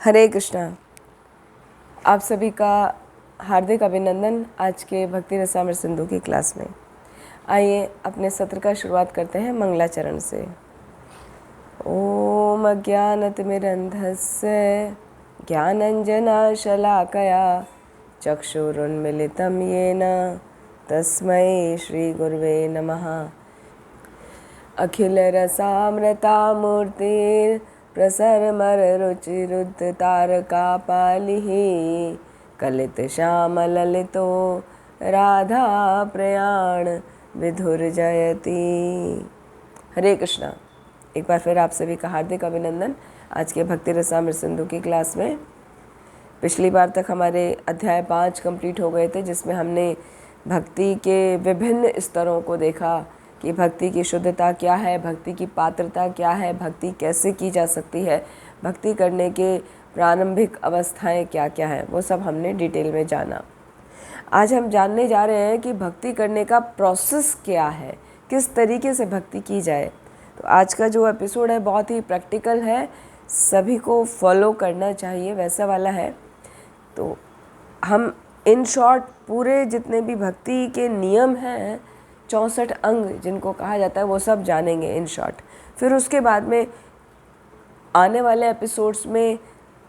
हरे कृष्णा। आप सभी का हार्दिक अभिनंदन आज के भक्ति रसामृत सिंधु की क्लास में। आइए अपने सत्र का शुरुआत करते हैं मंगलाचरण से। ओम अज्ञानतिमिरन्धस्य ज्ञानञ्जनशलाकया चक्षुरुन्मिलितं येन तस्मै श्रीगुरुवे नमः। अखिलरसामृतामूर्तिर्प्रसरमररुचिरुद्धतारकापालिः कलितश्यामललितो राधाप्रयाण विधुर्जयति। हरे कृष्णा। एक बार फिर आप सभी का हार्दिक अभिनंदन आज के भक्ति रसामृत सिंधु की क्लास में। पिछली बार तक हमारे अध्याय 5 कंप्लीट हो गए थे, जिसमें हमने भक्ति के विभिन्न स्तरों को देखा कि भक्ति की शुद्धता क्या है, भक्ति की पात्रता क्या है, भक्ति कैसे की जा सकती है, भक्ति करने के प्रारंभिक अवस्थाएं क्या क्या हैं, वो सब हमने डिटेल में जाना। आज हम जानने जा रहे हैं कि भक्ति करने का प्रोसेस क्या है, किस तरीके से भक्ति की जाए। तो आज का जो एपिसोड है बहुत ही प्रैक्टिकल है, सभी को फॉलो करना चाहिए वैसा वाला है। तो हम इन शॉर्ट पूरे जितने भी भक्ति के नियम हैं, 64 अंग जिनको कहा जाता है, वो सब जानेंगे इन शॉर्ट। फिर उसके बाद में आने वाले एपिसोड्स में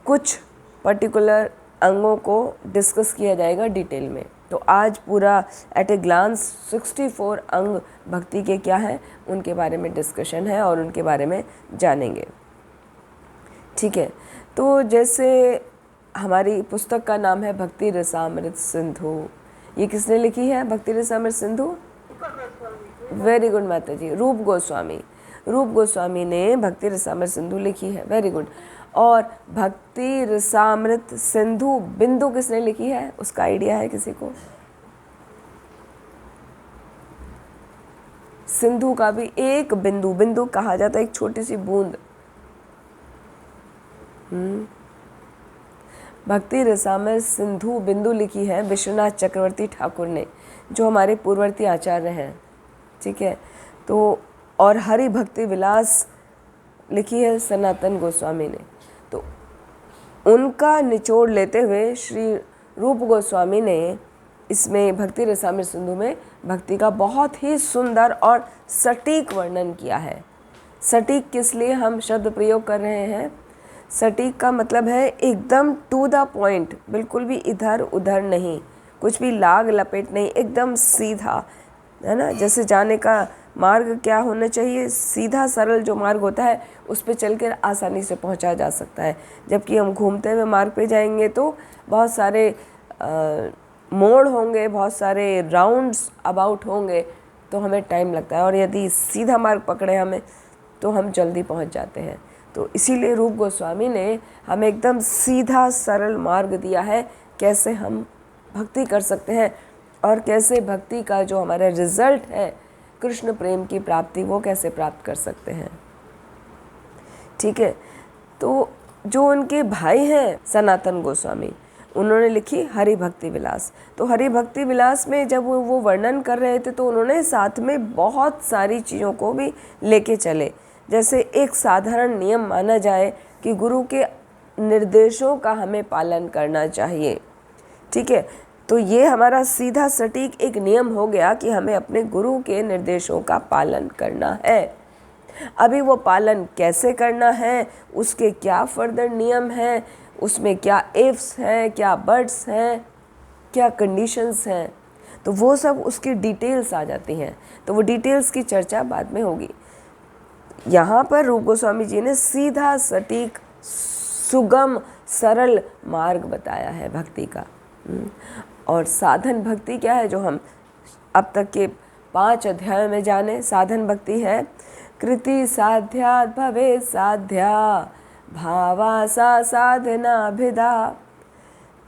कुछ पर्टिकुलर अंगों को डिस्कस किया जाएगा डिटेल में। तो आज पूरा एट ए ग्लांस 64 अंग भक्ति के क्या हैं उनके बारे में डिस्कशन है और उनके बारे में जानेंगे। ठीक है, तो जैसे हमारी पुस्तक का नाम है भक्ति रसामृत सिंधु। ये किसने लिखी है भक्ति रसामृत सिंधु? वेरी गुड माता जी, रूप गोस्वामी। रूप गोस्वामी ने भक्ति रसामृत सिंधु लिखी है। Very good. और भक्ति रसामृत सिंधु बिंदु किसने लिखी है, उसका आइडिया है किसी को? सिंधु का भी एक बिंदु, बिंदु कहा जाता है एक छोटी सी बूंद। भक्ति रसामृत सिंधु बिंदु लिखी है विश्वनाथ चक्रवर्ती ठाकुर ने, जो हमारे पूर्ववर्ती आचार्य हैं। ठीक है, तो और हरि भक्ति विलास लिखी है सनातन गोस्वामी ने। तो उनका निचोड़ लेते हुए श्री रूप गोस्वामी ने इसमें भक्ति रसामृत सिंधु में भक्ति का बहुत ही सुंदर और सटीक वर्णन किया है। सटीक किस लिए हम शब्द प्रयोग कर रहे हैं? सटीक का मतलब है एकदम टू द पॉइंट, बिल्कुल भी इधर उधर नहीं, कुछ भी लाग लपेट नहीं, एकदम सीधा, है ना। जैसे जाने का मार्ग क्या होना चाहिए, सीधा सरल जो मार्ग होता है उस पे चलकर आसानी से पहुंचा जा सकता है। जबकि हम घूमते हुए मार्ग पे जाएंगे तो बहुत सारे मोड़ होंगे, बहुत सारे राउंड्स अबाउट होंगे, तो हमें टाइम लगता है। और यदि सीधा मार्ग पकड़े हमें तो हम जल्दी पहुंच जाते हैं। तो इसीलिए रूप गोस्वामी ने हमें एकदम सीधा सरल मार्ग दिया है, कैसे हम भक्ति कर सकते हैं और कैसे भक्ति का जो हमारा रिजल्ट है कृष्ण प्रेम की प्राप्ति, वो कैसे प्राप्त कर सकते हैं। ठीक है, तो जो उनके भाई हैं सनातन गोस्वामी, उन्होंने लिखी हरि भक्ति विलास। तो हरि भक्ति विलास में जब वो वर्णन कर रहे थे तो उन्होंने साथ में बहुत सारी चीज़ों को भी लेके चले। जैसे एक साधारण नियम माना जाए कि गुरु के निर्देशों का हमें पालन करना चाहिए। ठीक है, तो ये हमारा सीधा सटीक एक नियम हो गया कि हमें अपने गुरु के निर्देशों का पालन करना है। अभी वो पालन कैसे करना है, उसके क्या फर्दर नियम हैं, उसमें क्या इफ्स हैं, क्या बट्स हैं, क्या कंडीशंस हैं, तो वो सब उसकी डिटेल्स आ जाती हैं। तो वो डिटेल्स की चर्चा बाद में होगी। यहाँ पर रूप गोस्वामी जी ने सीधा सटीक सुगम सरल मार्ग बताया है भक्ति का। और साधन भक्ति क्या है जो हम अब तक के 5 अध्यायों में जाने। साधन भक्ति है कृति साध्यात् भवेत् साध्या भावा सा साधनाभिधा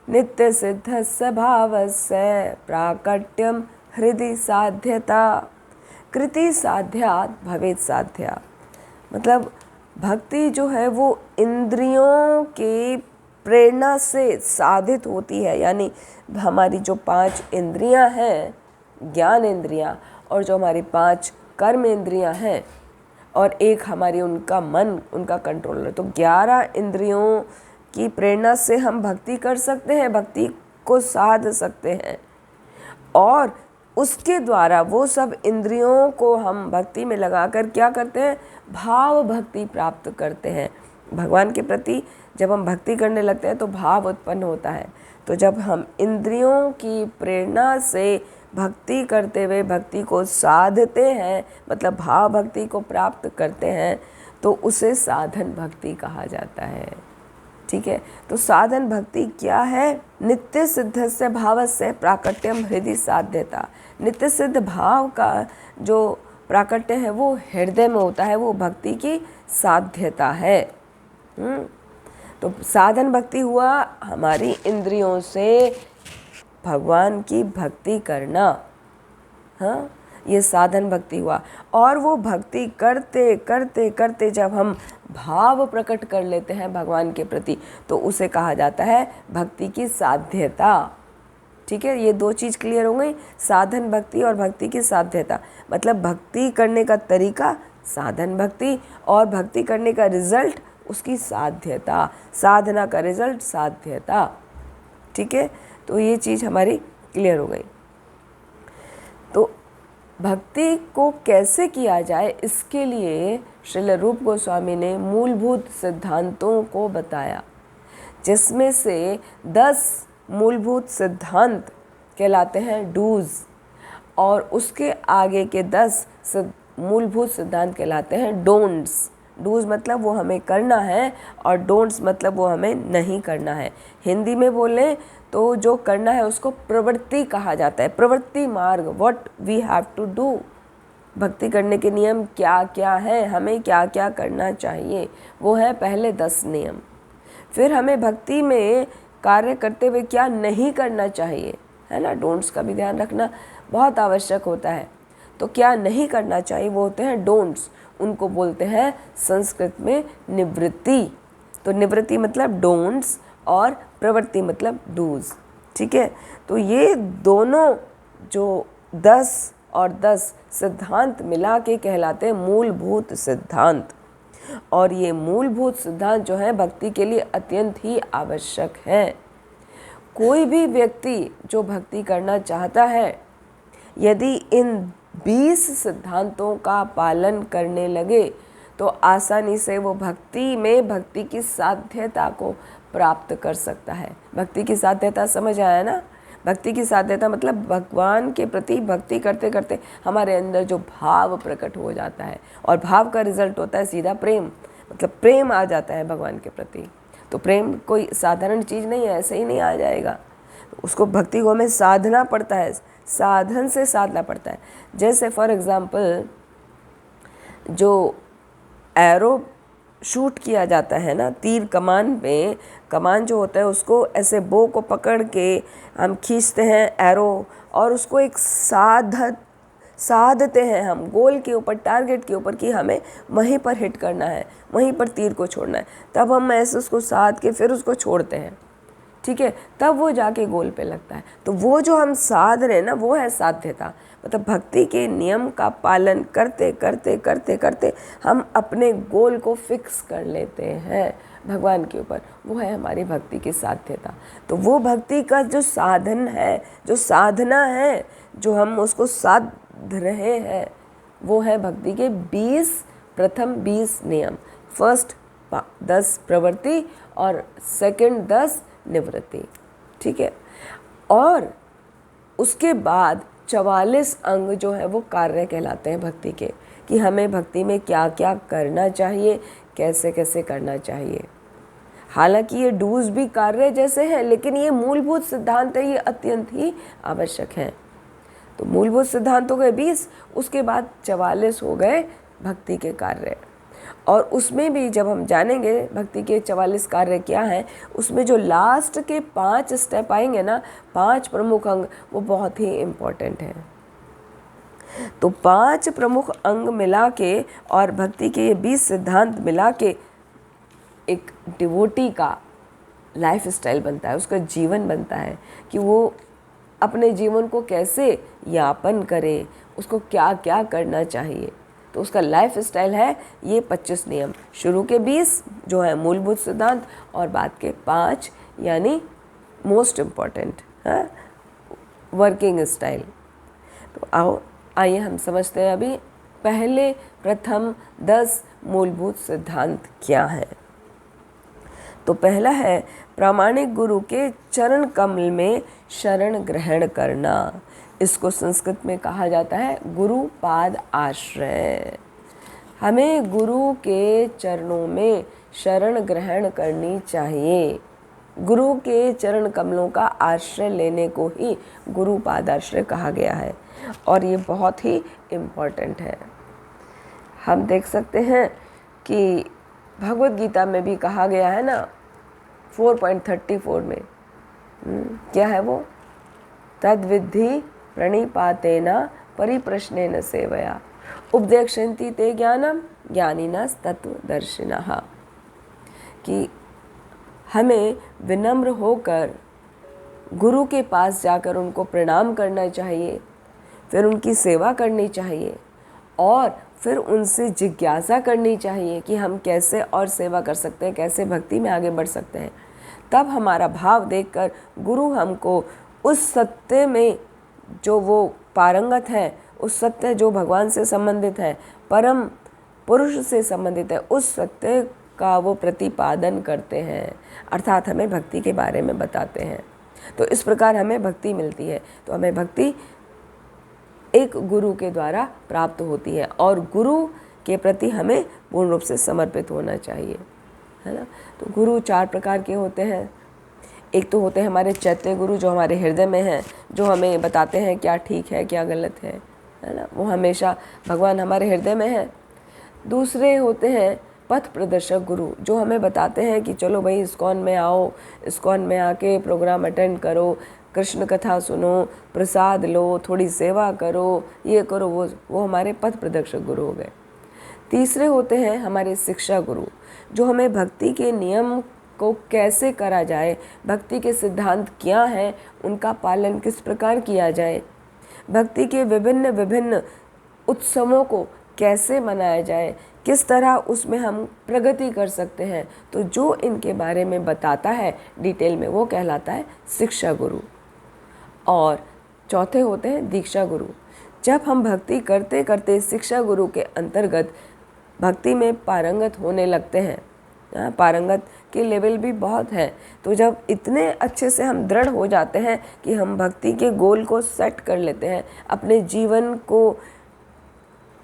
नित्य सिद्धस्य भावस्य प्राकट्यम हृदि साध्यता। कृति साध्यात् भवेत् साध्या मतलब भक्ति जो है वो इंद्रियों के प्रेरणा से साधित होती है। यानी हमारी जो 5 इंद्रियां हैं, ज्ञान इंद्रियां, और जो हमारी 5 कर्म इंद्रियां हैं, और एक हमारी उनका मन, उनका कंट्रोलर, तो 11 इंद्रियों की प्रेरणा से हम भक्ति कर सकते हैं, भक्ति को साध सकते हैं, और उसके द्वारा वो सब इंद्रियों को हम भक्ति में लगाकर क्या करते हैं, भाव भक्ति प्राप्त करते हैं। भगवान के प्रति जब हम भक्ति करने लगते हैं तो भाव उत्पन्न होता है। तो जब हम इंद्रियों की प्रेरणा से भक्ति करते हुए भक्ति को साधते हैं, मतलब भाव भक्ति को प्राप्त करते हैं, तो उसे साधन भक्ति कहा जाता है। ठीक है, तो साधन भक्ति क्या है? नित्य सिद्धस्य भावस्य प्राकट्यम हृदय साध्यता। नित्य सिद्ध भाव का जो प्राकट्य है वो हृदय में होता है, वो भक्ति की साध्यता है। तो साधन भक्ति हुआ हमारी इंद्रियों से भगवान की भक्ति करना। हाँ, ये साधन भक्ति हुआ। और वो भक्ति करते करते करते जब हम भाव प्रकट कर लेते हैं भगवान के प्रति, तो उसे कहा जाता है भक्ति की साध्यता। ठीक है, ये दो चीज़ क्लियर हो गई, साधन भक्ति और भक्ति की साध्यता। मतलब भक्ति करने का तरीका साधन भक्ति, और भक्ति करने का रिजल्ट उसकी साध्यता, साधना का रिजल्ट साध्यता। ठीक है, तो ये चीज़ हमारी क्लियर हो गई। तो भक्ति को कैसे किया जाए, इसके लिए श्रील रूप गोस्वामी ने मूलभूत सिद्धांतों को बताया, जिसमें से 10 मूलभूत सिद्धांत कहलाते हैं डूज, और उसके आगे के 10 मूलभूत सिद्धांत कहलाते हैं डोंट्स। डूज मतलब वो हमें करना है, और डोंट्स मतलब वो हमें नहीं करना है। हिंदी में बोलें तो जो करना है उसको प्रवृत्ति कहा जाता है, प्रवृत्ति मार्ग, what we have to do. भक्ति करने के नियम क्या क्या हैं, हमें क्या क्या करना चाहिए, वो है पहले 10 नियम। फिर हमें भक्ति में कार्य करते हुए क्या नहीं करना चाहिए, है ना, डोंट्स का भी ध्यान रखना बहुत आवश्यक होता है। तो क्या नहीं करना चाहिए वो होते हैं डोंट्स, उनको बोलते हैं संस्कृत में निवृत्ति। तो निवृत्ति मतलब डोंट्स और प्रवृत्ति मतलब डूज। ठीक है, तो ये दोनों जो 10 और 10 सिद्धांत मिला के कहलाते हैं मूलभूत सिद्धांत। और ये मूलभूत सिद्धांत जो है भक्ति के लिए अत्यंत ही आवश्यक है। कोई भी व्यक्ति जो भक्ति करना चाहता है, यदि इन 20 सिद्धांतों का पालन करने लगे तो आसानी से वो भक्ति में भक्ति की साध्यता को प्राप्त कर सकता है। भक्ति की साध्यता समझ आया ना? भक्ति की साध्यता मतलब भगवान के प्रति भक्ति करते करते हमारे अंदर जो भाव प्रकट हो जाता है, और भाव का रिजल्ट होता है सीधा प्रेम, मतलब प्रेम आ जाता है भगवान के प्रति। तो प्रेम कोई साधारण चीज़ नहीं है, ऐसे ही नहीं आ जाएगा, उसको भक्ति को हमें साधना पड़ता है, साधन से साधना पड़ता है। जैसे फॉर एग्ज़ाम्पल जो एरो शूट किया जाता है ना, तीर कमान पे, कमान जो होता है उसको ऐसे बो को पकड़ के हम खींचते हैं एरो, और उसको एक साधते हैं हम गोल के ऊपर, टारगेट के ऊपर, कि हमें वहीं पर हिट करना है, वहीं पर तीर को छोड़ना है। तब हम ऐसे उसको साध के फिर उसको छोड़ते हैं। ठीक है, तब वो जाके गोल पे लगता है। तो वो जो हम साध रहे हैं ना, वो है साध्यता। मतलब भक्ति के नियम का पालन करते करते करते करते हम अपने गोल को फिक्स कर लेते हैं भगवान के ऊपर, वो है हमारी भक्ति की साध्यता। तो वो भक्ति का जो साधन है, जो साधना है, जो हम उसको साध रहे हैं, वो है भक्ति के 20 प्रथम 20 नियम। फर्स्ट 10 प्रवृत्ति और सेकंड 10 निवृत्ति। ठीक है, और उसके बाद 44 अंग जो है वो कार्य कहलाते हैं भक्ति के, कि हमें भक्ति में क्या क्या करना चाहिए, कैसे कैसे करना चाहिए। हालांकि ये डूज भी कार्य जैसे हैं, लेकिन ये मूलभूत सिद्धांत है, ये अत्यंत ही आवश्यक हैं। तो मूलभूत सिद्धांत हो गए 20, उसके बाद 44 हो गए भक्ति के कार्य। और उसमें भी जब हम जानेंगे भक्ति के 44 कार्य क्या हैं, उसमें जो लास्ट के 5 स्टेप आएंगे ना, 5 प्रमुख अंग, वो बहुत ही इम्पोर्टेंट हैं। तो 5 प्रमुख अंग मिला के और भक्ति के ये 20 सिद्धांत मिला के एक डिवोटी का लाइफ स्टाइल बनता है, उसका जीवन बनता है, कि वो अपने जीवन को कैसे यापन करे, उसको क्या क्या करना चाहिए। तो तो उसका लाइफ स्टाइल है ये 25 नियम, शुरू के 20 जो है मूलभूत सिद्धांत और बाद के 5 यानी मोस्ट इम्पॉर्टेंट वर्किंग स्टाइल। तो आइए हम समझते हैं अभी पहले प्रथम 10 मूलभूत सिद्धांत क्या है। तो पहला है प्रामाणिक गुरु के चरण कमल में शरण ग्रहण करना। इसको संस्कृत में कहा जाता है गुरु पाद आश्रय। हमें गुरु के चरणों में शरण ग्रहण करनी चाहिए। गुरु के चरण कमलों का आश्रय लेने को ही गुरु पादाश्रय कहा गया है और ये बहुत ही इम्पोर्टेंट है। हम देख सकते हैं कि भगवत गीता में भी कहा गया है ना 4.34 में क्या है वो, तद विद्धि प्रणिपातेन परिप्रश्नेन सेवया उपदेक्षन्ति ते ज्ञानम ज्ञानिनः तत्वदर्शिनः, कि हमें विनम्र होकर गुरु के पास जाकर उनको प्रणाम करना चाहिए, फिर उनकी सेवा करनी चाहिए और फिर उनसे जिज्ञासा करनी चाहिए कि हम कैसे और सेवा कर सकते हैं, कैसे भक्ति में आगे बढ़ सकते हैं। तब हमारा भाव देखकर गुरु हमको उस सत्य में जो वो पारंगत है, उस सत्य जो भगवान से संबंधित है, परम पुरुष से संबंधित है, उस सत्य का वो प्रतिपादन करते हैं, अर्थात हमें भक्ति के बारे में बताते हैं। तो इस प्रकार हमें भक्ति मिलती है। तो हमें भक्ति एक गुरु के द्वारा प्राप्त होती है और गुरु के प्रति हमें पूर्ण रूप से समर्पित होना चाहिए, है ना। तो गुरु 4 प्रकार के होते हैं। एक तो होते हैं हमारे चैत्य गुरु जो हमारे हृदय में हैं, जो हमें बताते हैं क्या ठीक है क्या गलत है ना। वो हमेशा भगवान हमारे हृदय में है। दूसरे होते हैं पथ प्रदर्शक गुरु जो हमें बताते हैं कि चलो भाई इस्कॉन में आओ, इस्कॉन में आके प्रोग्राम अटेंड करो, कृष्ण कथा सुनो, प्रसाद लो, थोड़ी सेवा करो, ये करो वो हमारे पथ प्रदर्शक गुरु हो गए। तीसरे होते हैं हमारे शिक्षा गुरु जो हमें भक्ति के नियम को कैसे करा जाए, भक्ति के सिद्धांत क्या हैं, उनका पालन किस प्रकार किया जाए, भक्ति के विभिन्न विभिन्न उत्सवों को कैसे मनाया जाए, किस तरह उसमें हम प्रगति कर सकते हैं। तो जो इनके बारे में बताता है डिटेल में वो कहलाता है शिक्षा गुरु। और चौथे होते हैं दीक्षा गुरु। जब हम भक्ति करते करते शिक्षा गुरु के अंतर्गत भक्ति में पारंगत होने लगते हैं, पारंगत के लेवल भी बहुत है, तो जब इतने अच्छे से हम दृढ़ हो जाते हैं कि हम भक्ति के गोल को सेट कर लेते हैं, अपने जीवन को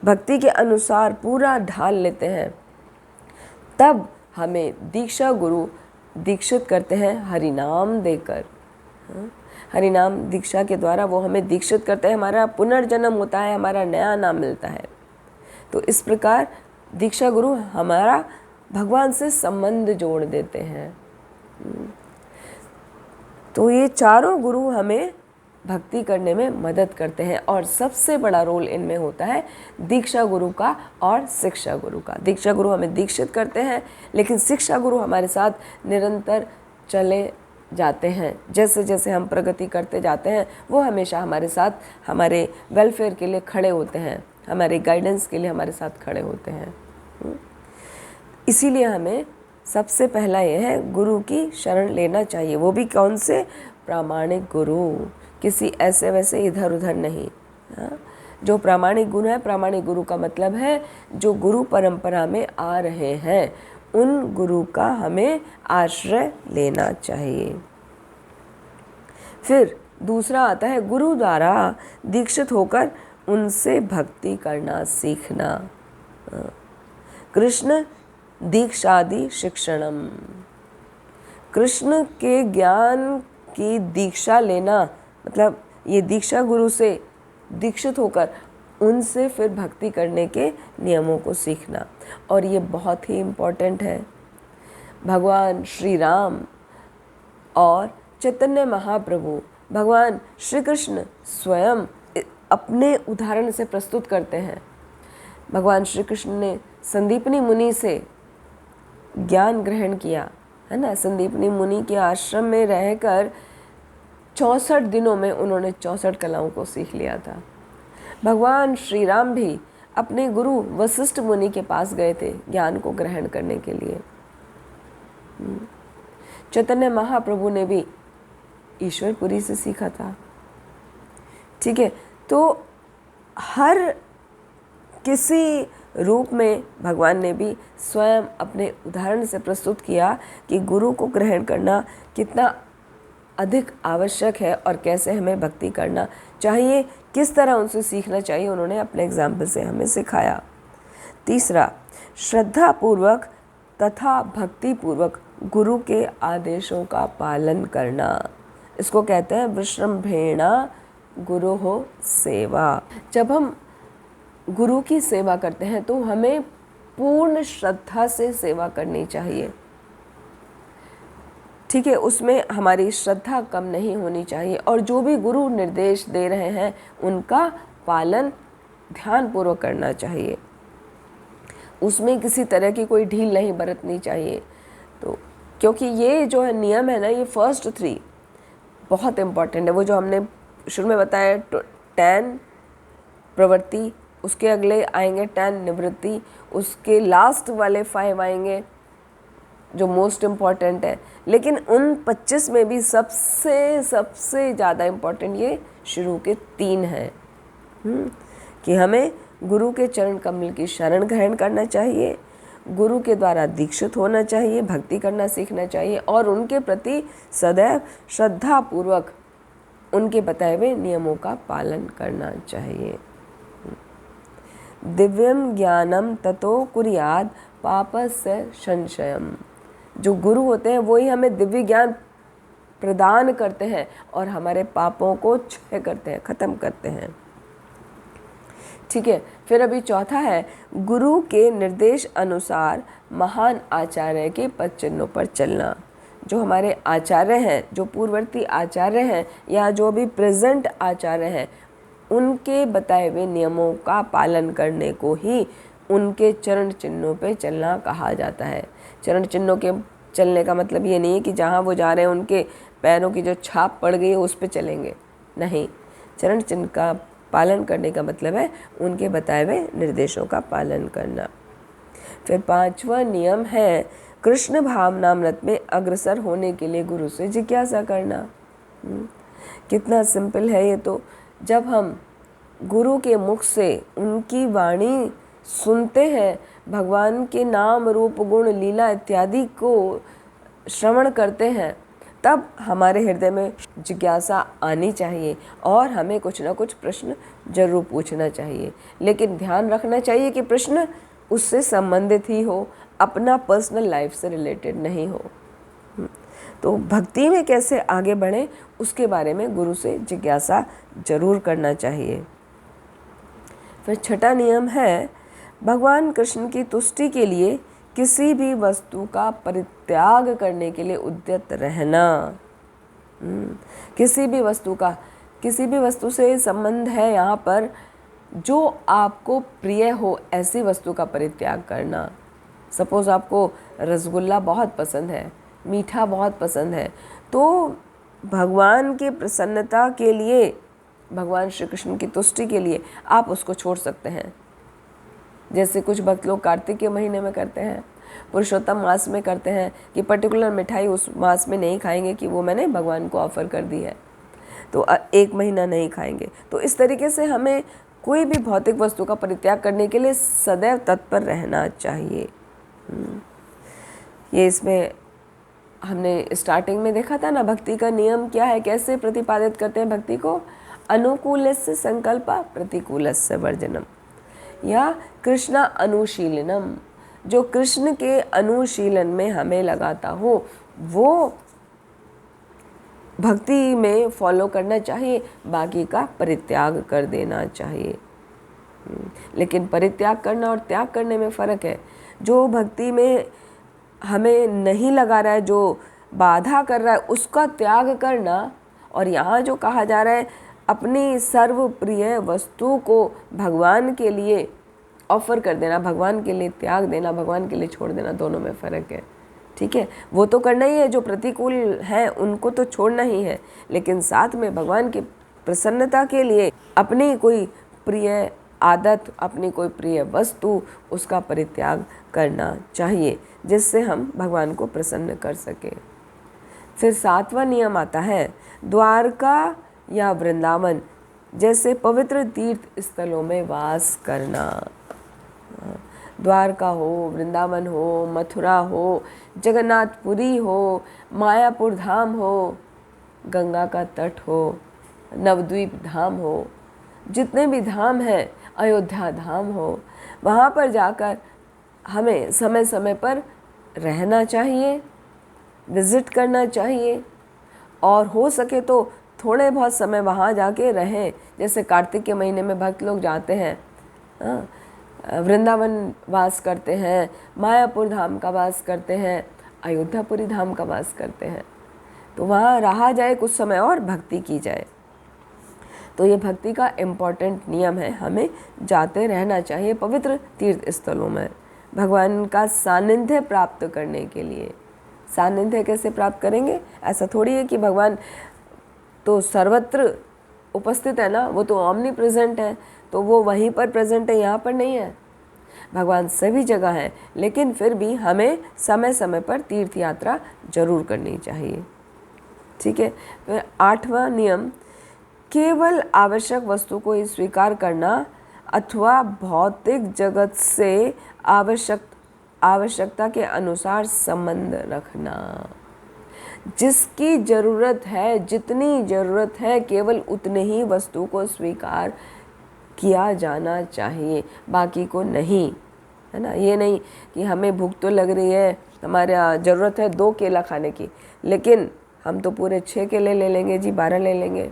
भक्ति के अनुसार पूरा ढाल लेते हैं, तब हमें दीक्षा गुरु दीक्षित करते हैं हरिनाम देकर। हरिनाम दीक्षा के द्वारा वो हमें दीक्षित करते हैं, हमारा पुनर्जन्म होता है, हमारा नया नाम मिलता है। तो इस प्रकार दीक्षा गुरु हमारा भगवान से संबंध जोड़ देते हैं। तो ये चारों गुरु हमें भक्ति करने में मदद करते हैं और सबसे बड़ा रोल इनमें होता है दीक्षा गुरु का और शिक्षा गुरु का। दीक्षा गुरु हमें दीक्षित करते हैं, लेकिन शिक्षा गुरु हमारे साथ निरंतर चले जाते हैं। जैसे जैसे हम प्रगति करते जाते हैं वो हमेशा हमारे साथ हमारे वेलफेयर के लिए खड़े होते हैं, हमारे गाइडेंस के लिए हमारे साथ खड़े होते हैं। इसीलिए हमें सबसे पहला यह है गुरु की शरण लेना चाहिए, वो भी कौन से, प्रामाणिक गुरु, किसी ऐसे वैसे इधर उधर नहीं। जो प्रामाणिक गुरु है, प्रामाणिक गुरु का मतलब है जो गुरु परंपरा में आ रहे हैं, उन गुरु का हमें आश्रय लेना चाहिए। फिर दूसरा आता है गुरु द्वारा दीक्षित होकर उनसे भक्ति करना सीखना। कृष्ण दीक्षादि शिक्षणम, कृष्ण के ज्ञान की दीक्षा लेना मतलब ये दीक्षा गुरु से दीक्षित होकर उनसे फिर भक्ति करने के नियमों को सीखना। और ये बहुत ही इम्पोर्टेंट है। भगवान श्री राम और चैतन्य महाप्रभु, भगवान श्री कृष्ण स्वयं अपने उदाहरण से प्रस्तुत करते हैं। भगवान श्री कृष्ण ने संदीपनी मुनि से ज्ञान ग्रहण किया, है ना। संदीपनी मुनि के आश्रम में रहकर 64 दिनों में उन्होंने 64 कलाओं को सीख लिया था। भगवान श्री राम भी अपने गुरु वशिष्ठ मुनि के पास गए थे ज्ञान को ग्रहण करने के लिए। चैतन्य महाप्रभु ने भी ईश्वरपुरी से सीखा था। ठीक है, तो हर किसी रूप में भगवान ने भी स्वयं अपने उदाहरण से प्रस्तुत किया कि गुरु को ग्रहण करना कितना अधिक आवश्यक है और कैसे हमें भक्ति करना चाहिए, किस तरह उनसे सीखना चाहिए, उन्होंने अपने एग्जाम्पल से हमें सिखाया। तीसरा, श्रद्धा पूर्वक तथा भक्ति पूर्वक गुरु के आदेशों का पालन करना। इसको कहते हैं विश्रम्भेण गुरु हो सेवा। जब हम गुरु की सेवा करते हैं तो हमें पूर्ण श्रद्धा से सेवा करनी चाहिए। ठीक है, उसमें हमारी श्रद्धा कम नहीं होनी चाहिए और जो भी गुरु निर्देश दे रहे हैं उनका पालन ध्यानपूर्वक करना चाहिए। उसमें किसी तरह की कोई ढील नहीं बरतनी चाहिए। तो क्योंकि ये जो है नियम है ना, ये फर्स्ट 3 बहुत इम्पॉर्टेंट है। वो जो हमने शुरू में बताया 10 प्रवृत्ति, उसके अगले आएंगे 10 निवृत्ति, उसके लास्ट वाले 5 आएंगे जो मोस्ट इम्पॉर्टेंट है। लेकिन उन 25 में भी सबसे ज़्यादा इम्पॉर्टेंट ये शुरू के 3 हैं कि हमें गुरु के चरण कमल की शरण ग्रहण करना चाहिए, गुरु के द्वारा दीक्षित होना चाहिए, भक्ति करना सीखना चाहिए और उनके प्रति सदैव श्रद्धापूर्वक उनके बताए हुए नियमों का पालन करना चाहिए। दिव्यम ज्ञानम ततो कुर्याद पापस्य संशयम। जो गुरु होते हैं वही हमें दिव्य ज्ञान प्रदान करते हैं और हमारे पापों को क्षय करते हैं, ख़त्म करते हैं। ठीक है, फिर अभी चौथा है गुरु के निर्देश अनुसार महान आचार्य के पद चिन्हों पर चलना। जो हमारे आचार्य हैं, जो पूर्ववर्ती आचार्य हैं या जो भी प्रेजेंट आचार्य हैं, उनके बताए हुए नियमों का पालन करने को ही उनके चरण चिन्हों पे चलना कहा जाता है। चरण चिन्हों के चलने का मतलब ये नहीं है कि जहाँ वो जा रहे हैं उनके पैरों की जो छाप पड़ गई है उस पे चलेंगे, नहीं। चरण चिन्ह का पालन करने का मतलब है उनके बताए हुए निर्देशों का पालन करना। फिर 5वां नियम है कृष्ण भावनामृत में अग्रसर होने के लिए गुरु से जिज्ञासा करना। कितना सिंपल है ये तो। जब हम गुरु के मुख से उनकी वाणी सुनते हैं, भगवान के नाम रूप गुण लीला इत्यादि को श्रवण करते हैं, तब हमारे हृदय में जिज्ञासा आनी चाहिए और हमें कुछ ना कुछ प्रश्न जरूर पूछना चाहिए। लेकिन ध्यान रखना चाहिए कि प्रश्न उससे संबंधित ही हो, अपना पर्सनल लाइफ से रिलेटेड नहीं हो। तो भक्ति में कैसे आगे बढ़ें उसके बारे में गुरु से जिज्ञासा जरूर करना चाहिए। फिर 6वां नियम है भगवान कृष्ण की तुष्टि के लिए किसी भी वस्तु का परित्याग करने के लिए उद्यत रहना। किसी भी वस्तु से संबंध है यहाँ पर जो आपको प्रिय हो, ऐसी वस्तु का परित्याग करना। सपोज़ आपको रसगुल्ला बहुत पसंद है, मीठा बहुत पसंद है, तो भगवान की प्रसन्नता के लिए, भगवान श्री कृष्ण की तुष्टि के लिए आप उसको छोड़ सकते हैं। जैसे कुछ भक्त लोग कार्तिक के महीने में करते हैं, पुरुषोत्तम मास में करते हैं कि पर्टिकुलर मिठाई उस मास में नहीं खाएंगे कि वो मैंने भगवान को ऑफ़र कर दी है, तो 1 महीना नहीं खाएंगे। तो इस तरीके से हमें कोई भी भौतिक वस्तु का परित्याग करने के लिए सदैव तत्पर रहना चाहिए। ये इसमें हमने स्टार्टिंग में देखा था ना, भक्ति का नियम क्या है, कैसे प्रतिपादित करते हैं भक्ति को। अनुकूलस्य संकल्प प्रतिकूलस्य वर्जनम, या कृष्ण अनुशीलनम। जो कृष्ण के अनुशीलन में हमें लगाता हो वो भक्ति में फॉलो करना चाहिए, बाकी का परित्याग कर देना चाहिए। लेकिन परित्याग करना और त्याग करने में फ़र्क है। जो भक्ति में हमें नहीं लगा रहा है, जो बाधा कर रहा है, उसका त्याग करना। और यहाँ जो कहा जा रहा है अपनी सर्वप्रिय वस्तु को भगवान के लिए ऑफ़र कर देना, भगवान के लिए त्याग देना, भगवान के लिए छोड़ देना, दोनों में फ़र्क है। ठीक है, वो तो करना ही है, जो प्रतिकूल है उनको तो छोड़ना ही है, लेकिन साथ में भगवान की प्रसन्नता के लिए अपनी कोई प्रिय आदत, अपनी कोई प्रिय वस्तु, उसका परित्याग करना चाहिए, जिससे हम भगवान को प्रसन्न कर सके। फिर 7वां नियम आता है, द्वारका या वृंदावन जैसे पवित्र तीर्थ स्थलों में वास करना। द्वारका हो, वृंदावन हो, मथुरा हो, जगन्नाथपुरी हो, मायापुर धाम हो, गंगा का तट हो, नवद्वीप धाम हो, जितने भी धाम हैं, अयोध्या धाम हो, वहाँ पर जाकर हमें समय समय पर रहना चाहिए, विज़िट करना चाहिए, और हो सके तो थोड़े बहुत समय वहाँ जाके रहें। जैसे कार्तिक के महीने में भक्त लोग जाते हैं, वृंदावन वास करते हैं, मायापुर धाम का वास करते हैं, अयोध्यापुरी धाम का वास करते हैं, तो वहाँ रहा जाए कुछ समय और भक्ति की जाए। तो ये भक्ति का इम्पॉर्टेंट नियम है, हमें जाते रहना चाहिए पवित्र तीर्थ स्थलों में भगवान का सानिध्य प्राप्त करने के लिए। सानिध्य कैसे प्राप्त करेंगे? ऐसा थोड़ी है कि भगवान तो सर्वत्र उपस्थित है ना, वो तो ऑमनी प्रेजेंट है, तो वो वहीं पर प्रेजेंट है, यहाँ पर नहीं है। भगवान सभी जगह है, लेकिन फिर भी हमें समय समय पर तीर्थ यात्रा जरूर करनी चाहिए। ठीक है। फिर 8वां नियम, केवल आवश्यक वस्तु को ही स्वीकार करना अथवा भौतिक जगत से आवश्यकता के अनुसार संबंध रखना। जिसकी ज़रूरत है, जितनी ज़रूरत है, केवल उतने ही वस्तु को स्वीकार किया जाना चाहिए, बाकी को नहीं, है ना। ये नहीं कि हमें भूख तो लग रही है, हमारे ज़रूरत है 2 केला खाने की, लेकिन हम तो पूरे 6 केले ले लेंगे जी, 12 ले लेंगे,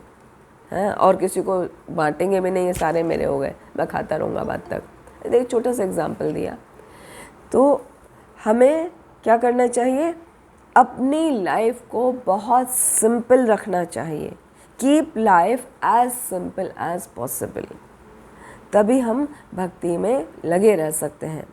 हैं, और किसी को बांटेंगे भी नहीं, ये सारे मेरे हो गए, मैं खाता रहूँगा बाद तक। एक छोटा सा एग्जाम्पल दिया। तो हमें क्या करना चाहिए? अपनी लाइफ को बहुत सिंपल रखना चाहिए। Keep life as simple as possible, तभी हम भक्ति में लगे रह सकते हैं।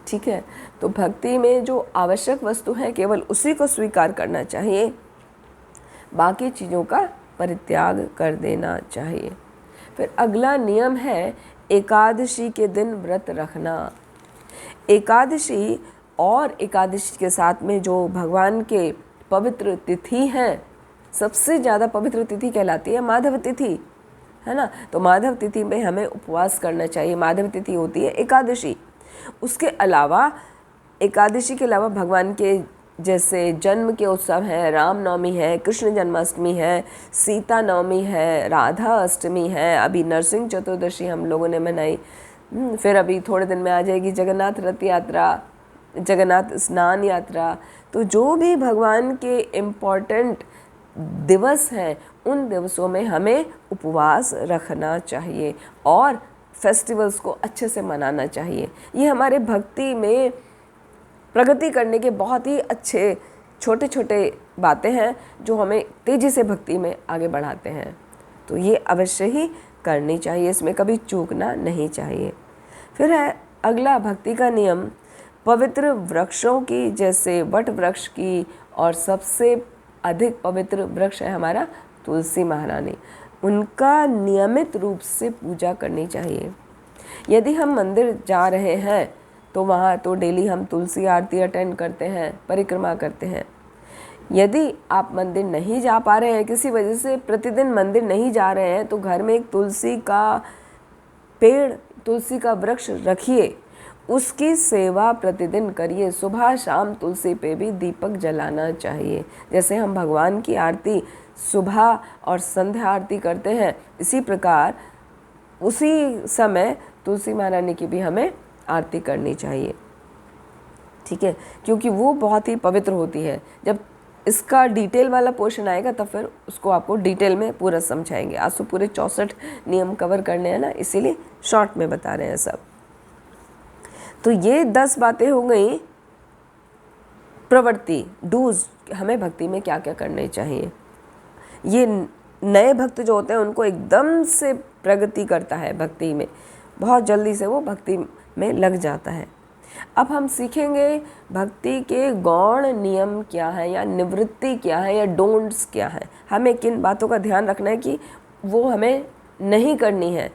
ठीक है। तो भक्ति में जो आवश्यक वस्तु है केवल उसी को स्वीकार करना चाहिए, बाकी चीज़ों का परित्याग कर देना चाहिए। फिर अगला नियम है एकादशी के दिन व्रत रखना। एकादशी और एकादशी के साथ में जो भगवान के पवित्र तिथि हैं, सबसे ज़्यादा पवित्र तिथि कहलाती है माधव तिथि, है ना। तो माधव तिथि में हमें उपवास करना चाहिए। माधव तिथि होती है एकादशी। उसके अलावा एकादशी के अलावा भगवान के जैसे जन्म के उत्सव हैं, रामनवमी है, कृष्ण जन्माष्टमी है, सीता नवमी है, राधा अष्टमी है, अभी नरसिंह चतुर्दशी हम लोगों ने मनाई, फिर अभी थोड़े दिन में आ जाएगी जगन्नाथ रथ यात्रा, जगन्नाथ स्नान यात्रा। तो जो भी भगवान के इम्पोर्टेंट दिवस हैं, उन दिवसों में हमें उपवास रखना चाहिए और फेस्टिवल्स को अच्छे से मनाना चाहिए। ये हमारे भक्ति में प्रगति करने के बहुत ही अच्छे छोटे छोटे बातें हैं जो हमें तेज़ी से भक्ति में आगे बढ़ाते हैं। तो ये अवश्य ही करनी चाहिए, इसमें कभी चूकना नहीं चाहिए। फिर है अगला भक्ति का नियम, पवित्र वृक्षों की जैसे वट वृक्ष की, और सबसे अधिक पवित्र वृक्ष है हमारा तुलसी महारानी, उनका नियमित रूप से पूजा करनी चाहिए। यदि हम मंदिर जा रहे हैं तो वहाँ तो डेली हम तुलसी आरती अटेंड करते हैं, परिक्रमा करते हैं। यदि आप मंदिर नहीं जा पा रहे हैं, किसी वजह से प्रतिदिन मंदिर नहीं जा रहे हैं, तो घर में एक तुलसी का पेड़, तुलसी का वृक्ष रखिए, उसकी सेवा प्रतिदिन करिए। सुबह शाम तुलसी पे भी दीपक जलाना चाहिए। जैसे हम भगवान की आरती सुबह और संध्या आरती करते हैं, इसी प्रकार उसी समय तुलसी महारानी की भी हमें आरती करनी चाहिए। ठीक है, क्योंकि वो बहुत ही पवित्र होती है। जब इसका डिटेल वाला पोर्शन आएगा तब फिर उसको आपको डिटेल में पूरा समझाएंगे। आज तो पूरे 64 नियम कवर करने हैं ना, इसीलिए शॉर्ट में बता रहे हैं सब। तो ये 10 बातें हो गई प्रवृत्ति, डूज, हमें भक्ति में क्या क्या करने चाहिए। ये नए भक्त जो होते हैं उनको एकदम से प्रगति करता है भक्ति में, बहुत जल्दी से वो भक्ति में लग जाता है। अब हम सीखेंगे भक्ति के गौण नियम क्या है, या निवृत्ति क्या है, या डोंट्स क्या है। हमें किन बातों का ध्यान रखना है कि वो हमें नहीं करनी है।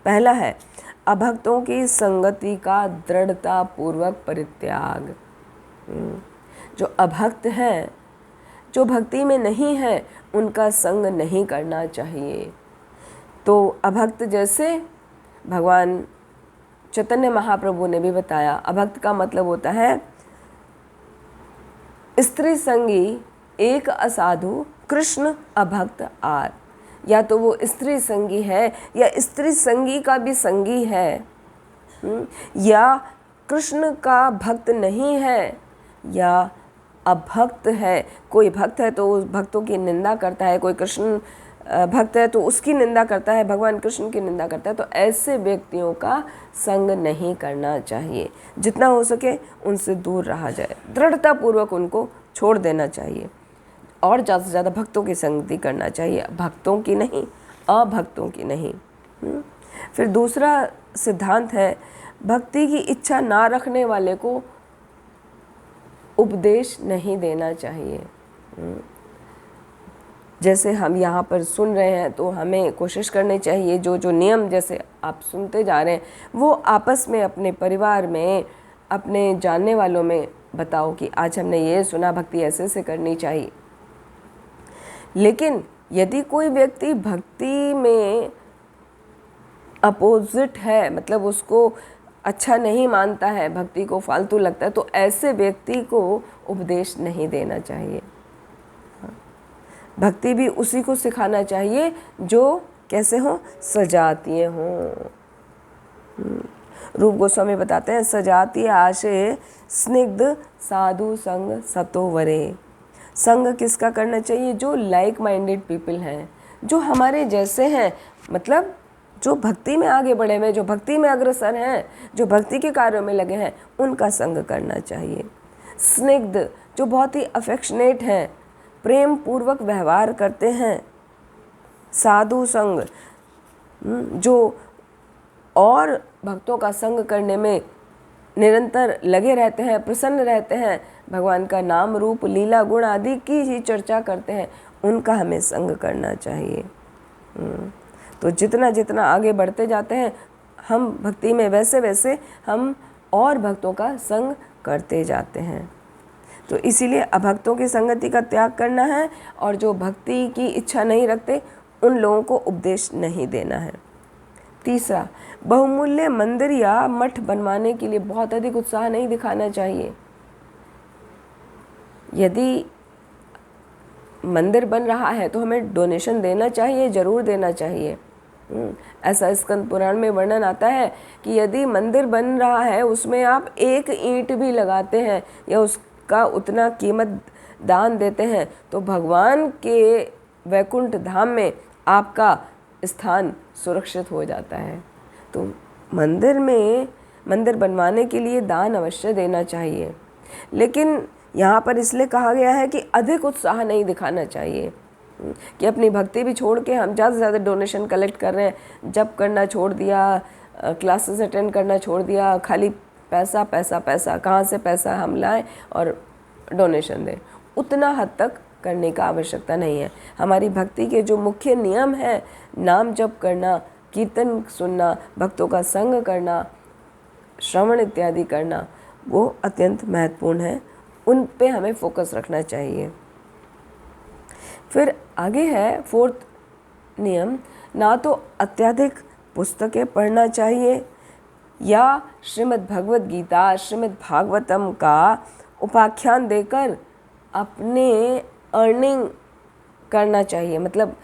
पहला है अभक्तों की संगति का दृढ़ता पूर्वक परित्याग। जो अभक्त हैं, जो भक्ति में नहीं है, उनका संग नहीं करना चाहिए। तो अभक्त जैसे भगवान चैतन्य महाप्रभु ने भी बताया, अभक्त का मतलब होता है स्त्री संगी एक असाधु कृष्ण अभक्त आर। या तो वो स्त्री संगी है या स्त्री संगी का भी संगी है, या कृष्ण का भक्त नहीं है या अभक्त है। कोई भक्त है तो उस भक्तों की निंदा करता है, कोई कृष्ण भक्त है तो उसकी निंदा करता है, भगवान कृष्ण की निंदा करता है। तो ऐसे व्यक्तियों का संग नहीं करना चाहिए। जितना हो सके उनसे दूर रहा जाए, दृढ़तापूर्वक उनको छोड़ देना चाहिए और ज़्यादा से ज़्यादा भक्तों की संगति करना चाहिए, भक्तों की नहीं, अभक्तों की नहीं। फिर दूसरा सिद्धांत है भक्ति की इच्छा ना रखने वाले को उपदेश नहीं देना चाहिए। जैसे हम यहाँ पर सुन रहे हैं तो हमें कोशिश करनी चाहिए जो नियम जैसे आप सुनते जा रहे हैं वो आपस में, अपने परिवार में, अपने जानने वालों में बताओ कि आज हमने ये सुना, भक्ति ऐसे से करनी चाहिए। लेकिन यदि कोई व्यक्ति भक्ति में अपोजिट है, मतलब उसको अच्छा नहीं मानता है, भक्ति को फालतू लगता है, तो ऐसे व्यक्ति को उपदेश नहीं देना चाहिए। भक्ति भी उसी को सिखाना चाहिए जो कैसे हो, सजातीय हों। रूप गोस्वामी बताते हैं सजातीय आशय स्निग्ध साधु संग सतोवरे। संग किसका करना चाहिए? जो लाइक माइंडेड पीपल हैं, जो हमारे जैसे हैं, मतलब जो भक्ति में आगे बढ़े हुए, जो भक्ति में अग्रसर हैं, जो भक्ति के कार्यों में लगे हैं, उनका संग करना चाहिए। स्निग्ध, जो बहुत ही अफेक्शनेट हैं, प्रेम पूर्वक व्यवहार करते हैं। साधु संग, जो और भक्तों का संग करने में निरंतर लगे रहते हैं, प्रसन्न रहते हैं, भगवान का नाम रूप लीला गुण आदि की ही चर्चा करते हैं, उनका हमें संग करना चाहिए। तो जितना जितना आगे बढ़ते जाते हैं हम भक्ति में, वैसे वैसे हम और भक्तों का संग करते जाते हैं। तो इसीलिए अभक्तों की संगति का त्याग करना है और जो भक्ति की इच्छा नहीं रखते उन लोगों को उपदेश नहीं देना है। तीसरा, बहुमूल्य मंदिर या मठ बनवाने के लिए बहुत अधिक उत्साह नहीं दिखाना चाहिए। यदि मंदिर बन रहा है तो हमें डोनेशन देना चाहिए, ज़रूर देना चाहिए। ऐसा स्कंद पुराण में वर्णन आता है कि यदि मंदिर बन रहा है उसमें आप एक ईंट भी लगाते हैं या उसका उतना कीमत दान देते हैं तो भगवान के वैकुंठ धाम में आपका स्थान सुरक्षित हो जाता है। तो मंदिर बनवाने के लिए दान अवश्य देना चाहिए, लेकिन यहाँ पर इसलिए कहा गया है कि अधिक उत्साह नहीं दिखाना चाहिए कि अपनी भक्ति भी छोड़ के हम ज़्यादा से ज़्यादा डोनेशन कलेक्ट कर रहे हैं, जप करना छोड़ दिया, क्लासेस अटेंड करना छोड़ दिया, खाली पैसा पैसा पैसा, कहाँ से पैसा हम लाएं और डोनेशन दें। उतना हद तक करने का आवश्यकता नहीं है। हमारी भक्ति के जो मुख्य नियम हैं, नाम जप करना, कीर्तन सुनना, भक्तों का संग करना, श्रवण इत्यादि करना, वो अत्यंत महत्वपूर्ण है, उन पे हमें फोकस रखना चाहिए। फिर आगे है फोर्थ नियम, ना तो अत्यधिक पुस्तकें पढ़ना चाहिए या श्रीमद् भगवद गीता, श्रीमद् भागवतम का उपाख्यान देकर अपने अर्निंग करना चाहिए। मतलब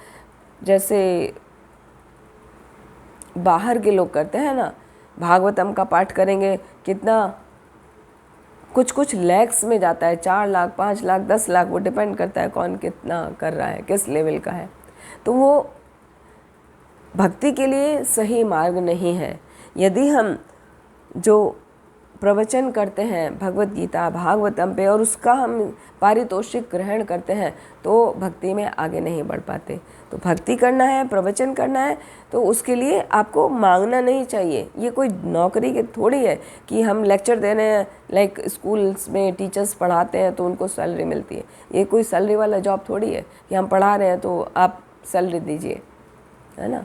जैसे बाहर के लोग करते हैं ना, भागवतम का पाठ करेंगे, कितना कुछ लैक्स में जाता है, 4 लाख 5 लाख 10 लाख, वो डिपेंड करता है कौन कितना कर रहा है, किस लेवल का है। तो वो भक्ति के लिए सही मार्ग नहीं है। यदि हम जो प्रवचन करते हैं भगवत गीता भागवतम पे और उसका हम पारितोषिक ग्रहण करते हैं तो भक्ति में आगे नहीं बढ़ पाते। तो भक्ति करना है, प्रवचन करना है, तो उसके लिए आपको मांगना नहीं चाहिए। ये कोई नौकरी की थोड़ी है कि हम लेक्चर दे रहे हैं, लाइक स्कूल्स में टीचर्स पढ़ाते हैं तो उनको सैलरी मिलती है। ये कोई सैलरी वाला जॉब थोड़ी है कि हम पढ़ा रहे हैं तो आप सैलरी दीजिए, है ना।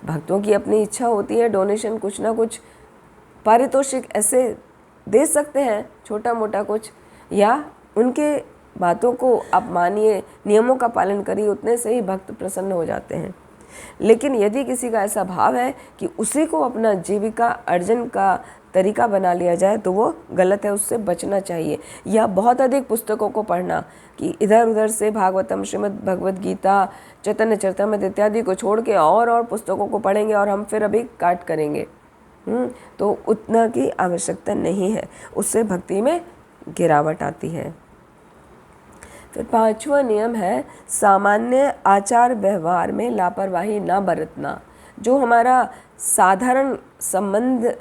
भक्तों की अपनी इच्छा होती है, डोनेशन कुछ ना कुछ पारितोषिक ऐसे दे सकते हैं, छोटा मोटा कुछ, या उनके बातों को आप मानिए, नियमों का पालन करिए, उतने से ही भक्त प्रसन्न हो जाते हैं। लेकिन यदि किसी का ऐसा भाव है कि उसी को अपना जीविका अर्जन का तरीका बना लिया जाए तो वो गलत है, उससे बचना चाहिए। या बहुत अधिक पुस्तकों को पढ़ना कि इधर उधर से भागवतम, श्रीमद् भगवद गीता, चैतन्य चरितामृत इत्यादि को छोड़ के और पुस्तकों को पढ़ेंगे और हम फिर अभी काट करेंगे, तो उतना की आवश्यकता नहीं है, उससे भक्ति में गिरावट आती है। फिर 5वां नियम है सामान्य आचार व्यवहार में लापरवाही ना बरतना। जो हमारा साधारण संबंध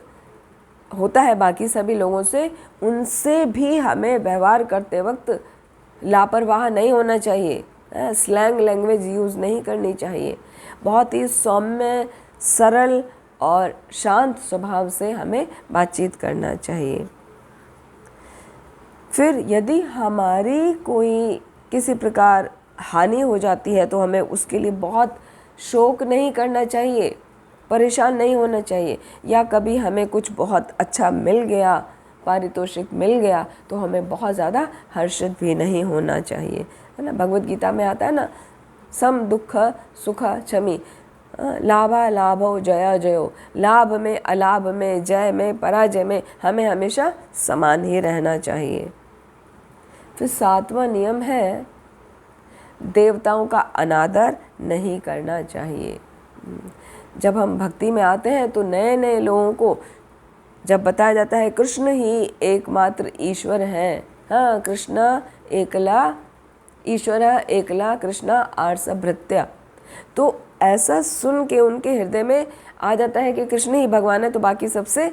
होता है बाकी सभी लोगों से, उनसे भी हमें व्यवहार करते वक्त लापरवाह नहीं होना चाहिए। स्लैंग लैंग्वेज यूज़ नहीं करनी चाहिए। बहुत ही सौम्य, सरल और शांत स्वभाव से हमें बातचीत करना चाहिए। फिर यदि हमारी कोई किसी प्रकार हानि हो जाती है तो हमें उसके लिए बहुत शोक नहीं करना चाहिए, परेशान नहीं होना चाहिए। या कभी हमें कुछ बहुत अच्छा मिल गया, पारितोषिक मिल गया, तो हमें बहुत ज़्यादा हर्षित भी नहीं होना चाहिए, है ना। भगवत गीता में आता है ना, सम दुख सुख क्षमी, लाभा लाभो जया जयो। लाभ में, अलाभ में, जय में, पराजय में हमें हमेशा समान ही रहना चाहिए। फिर 7वां नियम है देवताओं का अनादर नहीं करना चाहिए। जब हम भक्ति में आते हैं तो नए नए लोगों को जब बताया जाता है कृष्ण ही एकमात्र ईश्वर हैं, हाँ, कृष्ण एकला ईश्वर एकला कृष्ण आर्ष भृत्या, तो ऐसा सुन के उनके हृदय में आ जाता है कि कृष्ण ही भगवान है, तो बाकी सबसे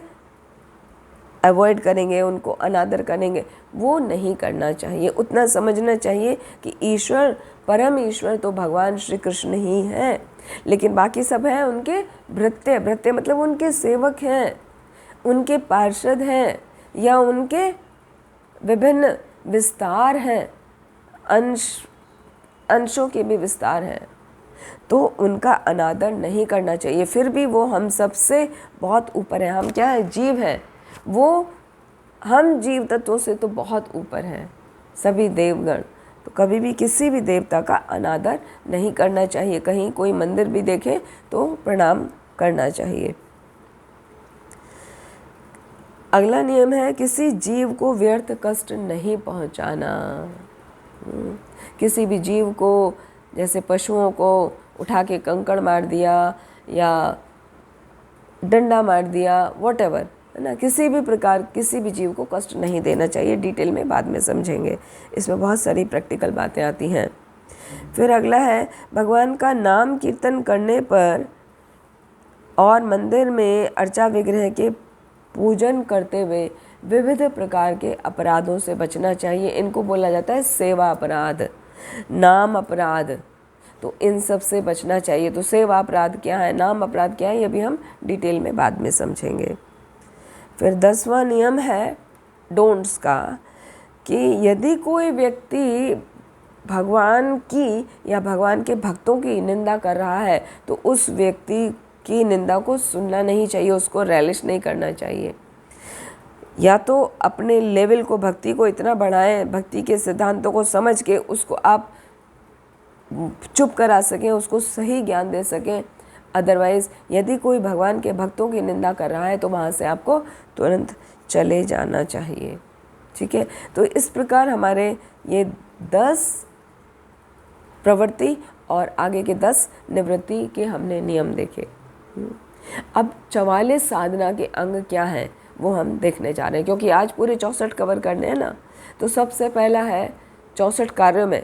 अवॉइड करेंगे, उनको अनादर करेंगे। वो नहीं करना चाहिए। उतना समझना चाहिए कि ईश्वर, परम ईश्वर तो भगवान श्री कृष्ण ही हैं, लेकिन बाकी सब हैं उनके भृत्य। भृत्य मतलब उनके सेवक हैं, उनके पार्षद हैं, या उनके विभिन्न विस्तार हैं, अंशों के भी विस्तार हैं, तो उनका अनादर नहीं करना चाहिए। फिर भी वो हम सबसे बहुत ऊपर है। हम क्या है? जीव हैं। वो हम जीव तत्वों से तो बहुत ऊपर हैं, सभी देवगण। तो कभी भी किसी भी देवता का अनादर नहीं करना चाहिए। कहीं कोई मंदिर भी देखे तो प्रणाम करना चाहिए। अगला नियम है किसी जीव को व्यर्थ कष्ट नहीं पहुंचाना। किसी भी जीव को, जैसे पशुओं को उठा के कंकड़ मार दिया या डंडा मार दिया, वॉटेवर, है ना, किसी भी प्रकार किसी भी जीव को कष्ट नहीं देना चाहिए। डिटेल में बाद में समझेंगे, इसमें बहुत सारी प्रैक्टिकल बातें आती हैं। फिर अगला है भगवान का नाम कीर्तन करने पर और मंदिर में अर्चा विग्रह के पूजन करते हुए विविध प्रकार के अपराधों से बचना चाहिए। इनको बोला जाता है सेवा अपराध, नाम अपराध, तो इन सब से बचना चाहिए। तो सेवा अपराध क्या है, नाम अपराध क्या है, ये भी हम डिटेल में बाद में समझेंगे। फिर 10वां नियम है डोंट्स का, कि यदि कोई व्यक्ति भगवान की या भगवान के भक्तों की निंदा कर रहा है तो उस व्यक्ति की निंदा को सुनना नहीं चाहिए, उसको रैलिश नहीं करना चाहिए। या तो अपने लेवल को, भक्ति को इतना बढ़ाएं, भक्ति के सिद्धांतों को समझ के उसको आप चुप करा सकें, उसको सही ज्ञान दे सकें। अदरवाइज़ यदि कोई भगवान के भक्तों की निंदा कर रहा है तो वहाँ से आपको तुरंत चले जाना चाहिए। ठीक है, तो इस प्रकार हमारे ये 10 प्रवृत्ति और आगे के 10 निवृत्ति के हमने नियम देखे। अब 44 साधना के अंग क्या हैं वो हम देखने जा रहे हैं, क्योंकि आज पूरे 64 कवर करने हैं ना। तो सबसे पहला है 64 कार्यों में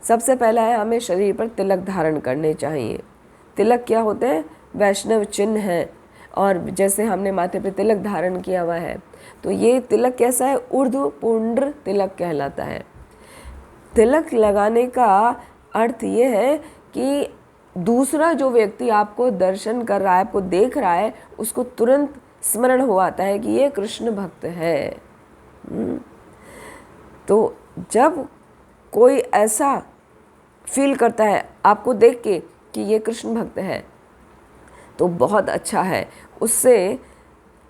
सबसे पहला है हमें शरीर पर तिलक धारण करने चाहिए। तिलक क्या होते हैं? वैष्णव चिन्ह हैं, और जैसे हमने माथे पे तिलक धारण किया हुआ है, तो ये तिलक कैसा है? ऊर्ध्व पुंड्र तिलक कहलाता है। तिलक लगाने का अर्थ ये है कि दूसरा जो व्यक्ति आपको दर्शन कर रहा है, आपको देख रहा है, उसको तुरंत स्मरण हो आता है कि ये कृष्ण भक्त है। तो जब कोई ऐसा फील करता है आपको देख के कि ये कृष्ण भक्त है, तो बहुत अच्छा है। उससे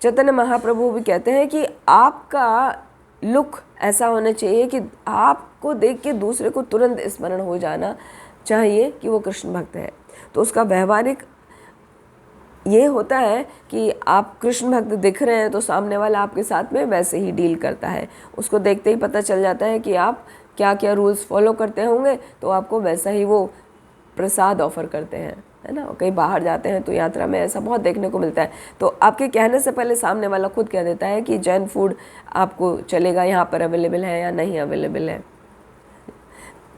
चैतन्य महाप्रभु भी कहते हैं कि आपका लुक ऐसा होना चाहिए कि आपको देख के दूसरे को तुरंत स्मरण हो जाना चाहिए कि वो कृष्ण भक्त है। तो उसका व्यवहारिक ये होता है कि आप कृष्ण भक्त दिख रहे हैं तो सामने वाला आपके साथ में वैसे ही डील करता है। उसको देखते ही पता चल जाता है कि आप क्या क्या रूल्स फॉलो करते होंगे, तो आपको वैसा ही वो प्रसाद ऑफर करते हैं, है ना। कहीं बाहर जाते हैं तो यात्रा में ऐसा बहुत देखने को मिलता है, तो आपके कहने से पहले सामने वाला खुद कह देता है कि जैन फूड आपको चलेगा, यहाँ पर अवेलेबल है या नहीं अवेलेबल है,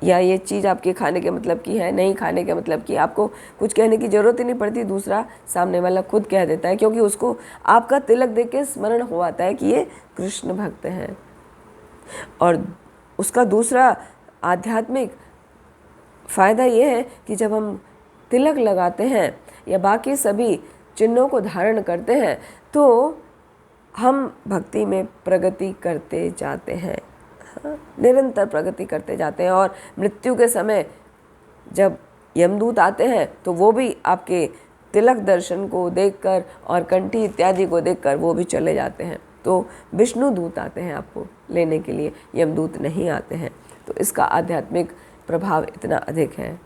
या ये चीज़ आपके खाने के मतलब की है, नहीं खाने के मतलब की। आपको कुछ कहने की ज़रूरत ही नहीं पड़ती, दूसरा सामने वाला खुद कह देता है, क्योंकि उसको आपका तिलक देख के स्मरण हो आता है कि ये कृष्ण भक्त हैं। और उसका दूसरा आध्यात्मिक फ़ायदा ये है कि जब हम तिलक लगाते हैं या बाकी सभी चिन्हों को धारण करते हैं तो हम भक्ति में प्रगति करते जाते हैं, निरंतर प्रगति करते जाते हैं। और मृत्यु के समय जब यमदूत आते हैं तो वो भी आपके तिलक दर्शन को देखकर और कंठी इत्यादि को देखकर वो भी चले जाते हैं। तो विष्णु दूत आते हैं आपको लेने के लिए, यमदूत नहीं आते हैं। तो इसका आध्यात्मिक प्रभाव इतना अधिक है।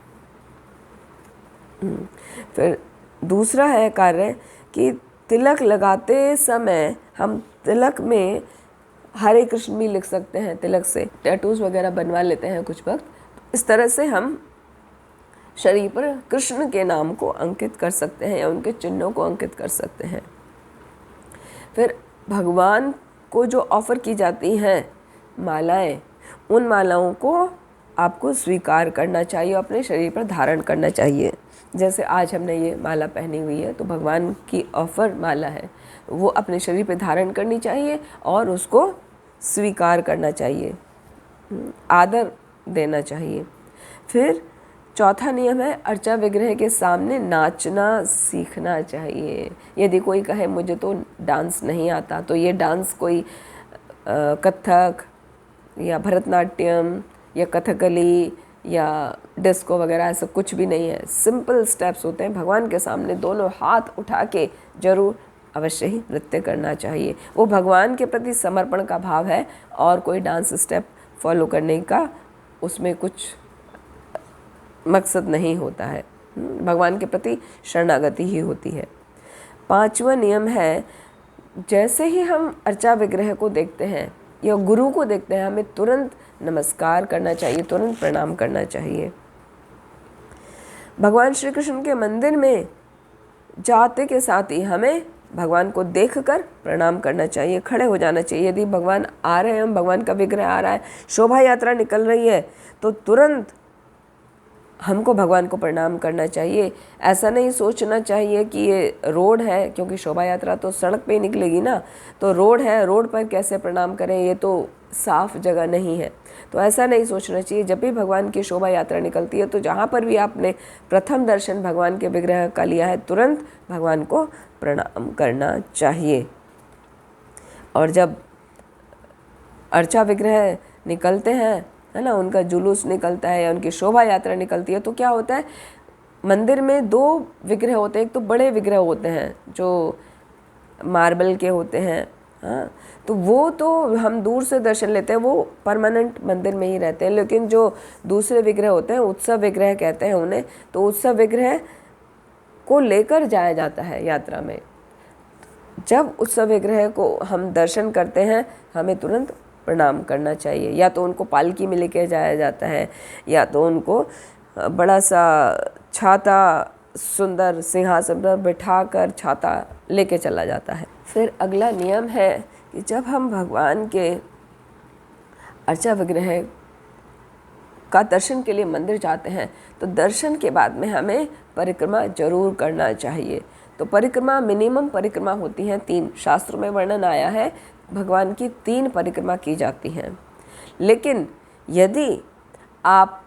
फिर दूसरा है कार्य कि तिलक लगाते समय हम तिलक में हरे कृष्ण भी लिख सकते हैं। तिलक से टैटूज वगैरह बनवा लेते हैं कुछ वक्त, इस तरह से हम शरीर पर कृष्ण के नाम को अंकित कर सकते हैं या उनके चिन्हों को अंकित कर सकते हैं। फिर भगवान को जो ऑफ़र की जाती हैं मालाएं, उन मालाओं को आपको स्वीकार करना चाहिए, अपने शरीर पर धारण करना चाहिए। जैसे आज हमने ये माला पहनी हुई है तो भगवान की ऑफ़र माला है, वो अपने शरीर पर धारण करनी चाहिए और उसको स्वीकार करना चाहिए, आदर देना चाहिए। फिर चौथा नियम है अर्चा विग्रह के सामने नाचना सीखना चाहिए। यदि कोई कहे मुझे तो डांस नहीं आता, तो ये डांस कोई कथक या भरतनाट्यम या कथकली या डिस्को वगैरह ऐसा कुछ भी नहीं है। सिंपल स्टेप्स होते हैं। भगवान के सामने दोनों हाथ उठा के जरूर अवश्य ही नृत्य करना चाहिए। वो भगवान के प्रति समर्पण का भाव है और कोई डांस स्टेप फॉलो करने का उसमें कुछ मकसद नहीं होता है। भगवान के प्रति शरणागति ही होती है। पांचवा नियम है, जैसे ही हम अर्चा विग्रह को देखते हैं या गुरु को देखते हैं, हमें तुरंत नमस्कार करना चाहिए, तुरंत प्रणाम करना चाहिए। भगवान श्री कृष्ण के मंदिर में जाते के साथ ही हमें भगवान को देखकर प्रणाम करना चाहिए, खड़े हो जाना चाहिए। यदि भगवान आ रहे हैं, भगवान का विग्रह आ रहा है, शोभा यात्रा निकल रही है, तो तुरंत हमको भगवान को प्रणाम करना चाहिए। ऐसा नहीं सोचना चाहिए कि ये रोड है, क्योंकि शोभा यात्रा तो सड़क पे ही निकलेगी ना, तो रोड है, रोड पर कैसे प्रणाम करें, ये तो साफ जगह नहीं है। तो ऐसा नहीं सोचना चाहिए। जब भी भगवान की शोभा यात्रा निकलती है तो जहाँ पर भी आपने प्रथम दर्शन भगवान के विग्रह का लिया है, तुरंत भगवान को प्रणाम करना चाहिए। और जब अर्चा विग्रह निकलते हैं, है ना, उनका जुलूस निकलता है या उनकी शोभा यात्रा निकलती है, तो क्या होता है, मंदिर में दो विग्रह होते हैं। एक तो बड़े विग्रह होते हैं जो मार्बल के होते हैं, हाँ, तो वो तो हम दूर से दर्शन लेते हैं, वो परमानेंट मंदिर में ही रहते हैं। लेकिन जो दूसरे विग्रह होते हैं, उत्सव विग्रह कहते हैं उन्हें, तो उत्सव विग्रह को लेकर जाया जाता है यात्रा में। जब उत्सव विग्रह को हम दर्शन करते हैं, हमें तुरंत प्रणाम करना चाहिए। या तो उनको पालकी में लेके जाया जाता है, या तो उनको बड़ा सा छाता सुंदर सिंहासन पर बिठा कर छाता लेके चला जाता है। फिर अगला नियम है कि जब हम भगवान के अर्चा विग्रह का दर्शन के लिए मंदिर जाते हैं तो दर्शन के बाद में हमें परिक्रमा जरूर करना चाहिए। तो परिक्रमा मिनिमम परिक्रमा होती हैं 3, शास्त्रों में वर्णन आया है भगवान की 3 परिक्रमा की जाती हैं। लेकिन यदि आप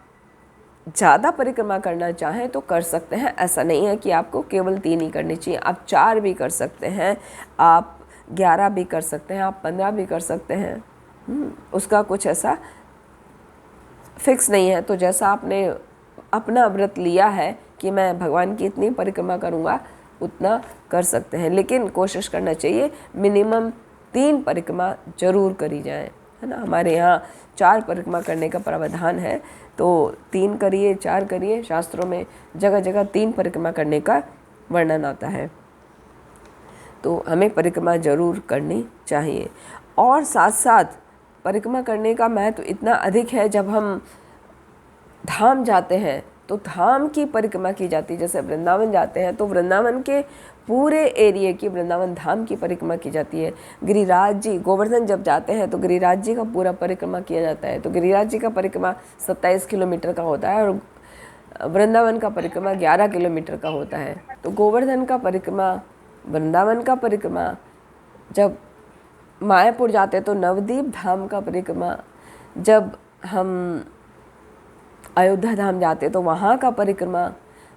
ज़्यादा परिक्रमा करना चाहें तो कर सकते हैं, ऐसा नहीं है कि आपको केवल 3 ही करनी चाहिए, आप 4 भी कर सकते हैं, आप 11 भी कर सकते हैं, आप 15 भी कर सकते हैं। उसका कुछ ऐसा फिक्स नहीं है। तो जैसा आपने अपना व्रत लिया है कि मैं भगवान की इतनी परिक्रमा करूँगा, उतना कर सकते हैं, लेकिन कोशिश करना चाहिए मिनिमम 3 परिक्रमा जरूर करी जाए, है ना। हमारे यहाँ 4 परिक्रमा करने का प्रावधान है, तो 3 करिए, 4 करिए, शास्त्रों में जगह जगह 3 परिक्रमा करने का वर्णन आता है। तो हमें परिक्रमा जरूर करनी चाहिए। और साथ साथ परिक्रमा करने का महत्व इतना अधिक है, जब हम धाम जाते हैं तो धाम की परिक्रमा की जाती है। जैसे वृंदावन जाते हैं तो वृंदावन के पूरे एरिया की, वृंदावन धाम की परिक्रमा की जाती है। गिरिराज जी, गोवर्धन जब जाते हैं तो गिरिराज जी का पूरा परिक्रमा किया जाता है। तो गिरिराज जी का परिक्रमा 27 किलोमीटर का होता है और वृंदावन का परिक्रमा 11 किलोमीटर का होता है। तो गोवर्धन का परिक्रमा, वृंदावन का परिक्रमा, जब मायापुर जाते हैं तो नवदीप धाम का परिक्रमा, जब हम अयोध्या धाम जाते तो वहाँ का परिक्रमा,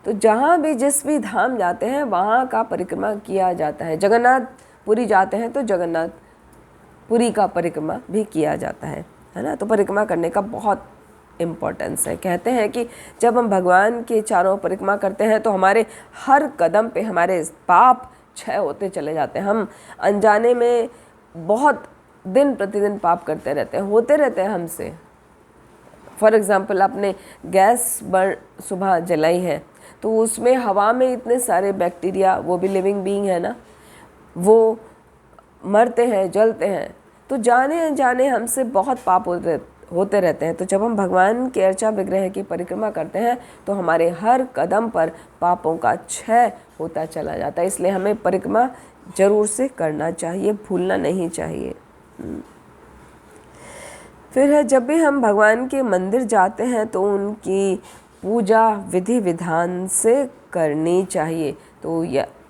तो जहाँ भी जिस भी धाम जाते हैं वहाँ का परिक्रमा किया जाता है। जगन्नाथ पुरी जाते हैं तो जगन्नाथ पुरी का परिक्रमा भी किया जाता है ना। तो परिक्रमा करने का बहुत इम्पोर्टेंस है। कहते हैं कि जब हम भगवान के चारों परिक्रमा करते हैं तो हमारे हर कदम पे हमारे पाप क्षय होते चले जाते हैं। हम अनजाने में बहुत दिन प्रतिदिन पाप करते रहते हैं, होते रहते हैं हमसे। फॉर एग्ज़ाम्पल, आपने गैस सुबह जलाई है तो उसमें हवा में इतने सारे बैक्टीरिया, वो भी लिविंग बीइंग है ना, वो मरते हैं, जलते हैं। तो जाने अनजाने हमसे बहुत पाप होते रहते हैं। तो जब हम भगवान के अर्चा विग्रह की परिक्रमा करते हैं तो हमारे हर कदम पर पापों का क्षय होता चला जाता है। इसलिए हमें परिक्रमा जरूर से करना चाहिए, भूलना नहीं चाहिए। फिर है, जब भी हम भगवान के मंदिर जाते हैं तो उनकी पूजा विधि विधान से करनी चाहिए। तो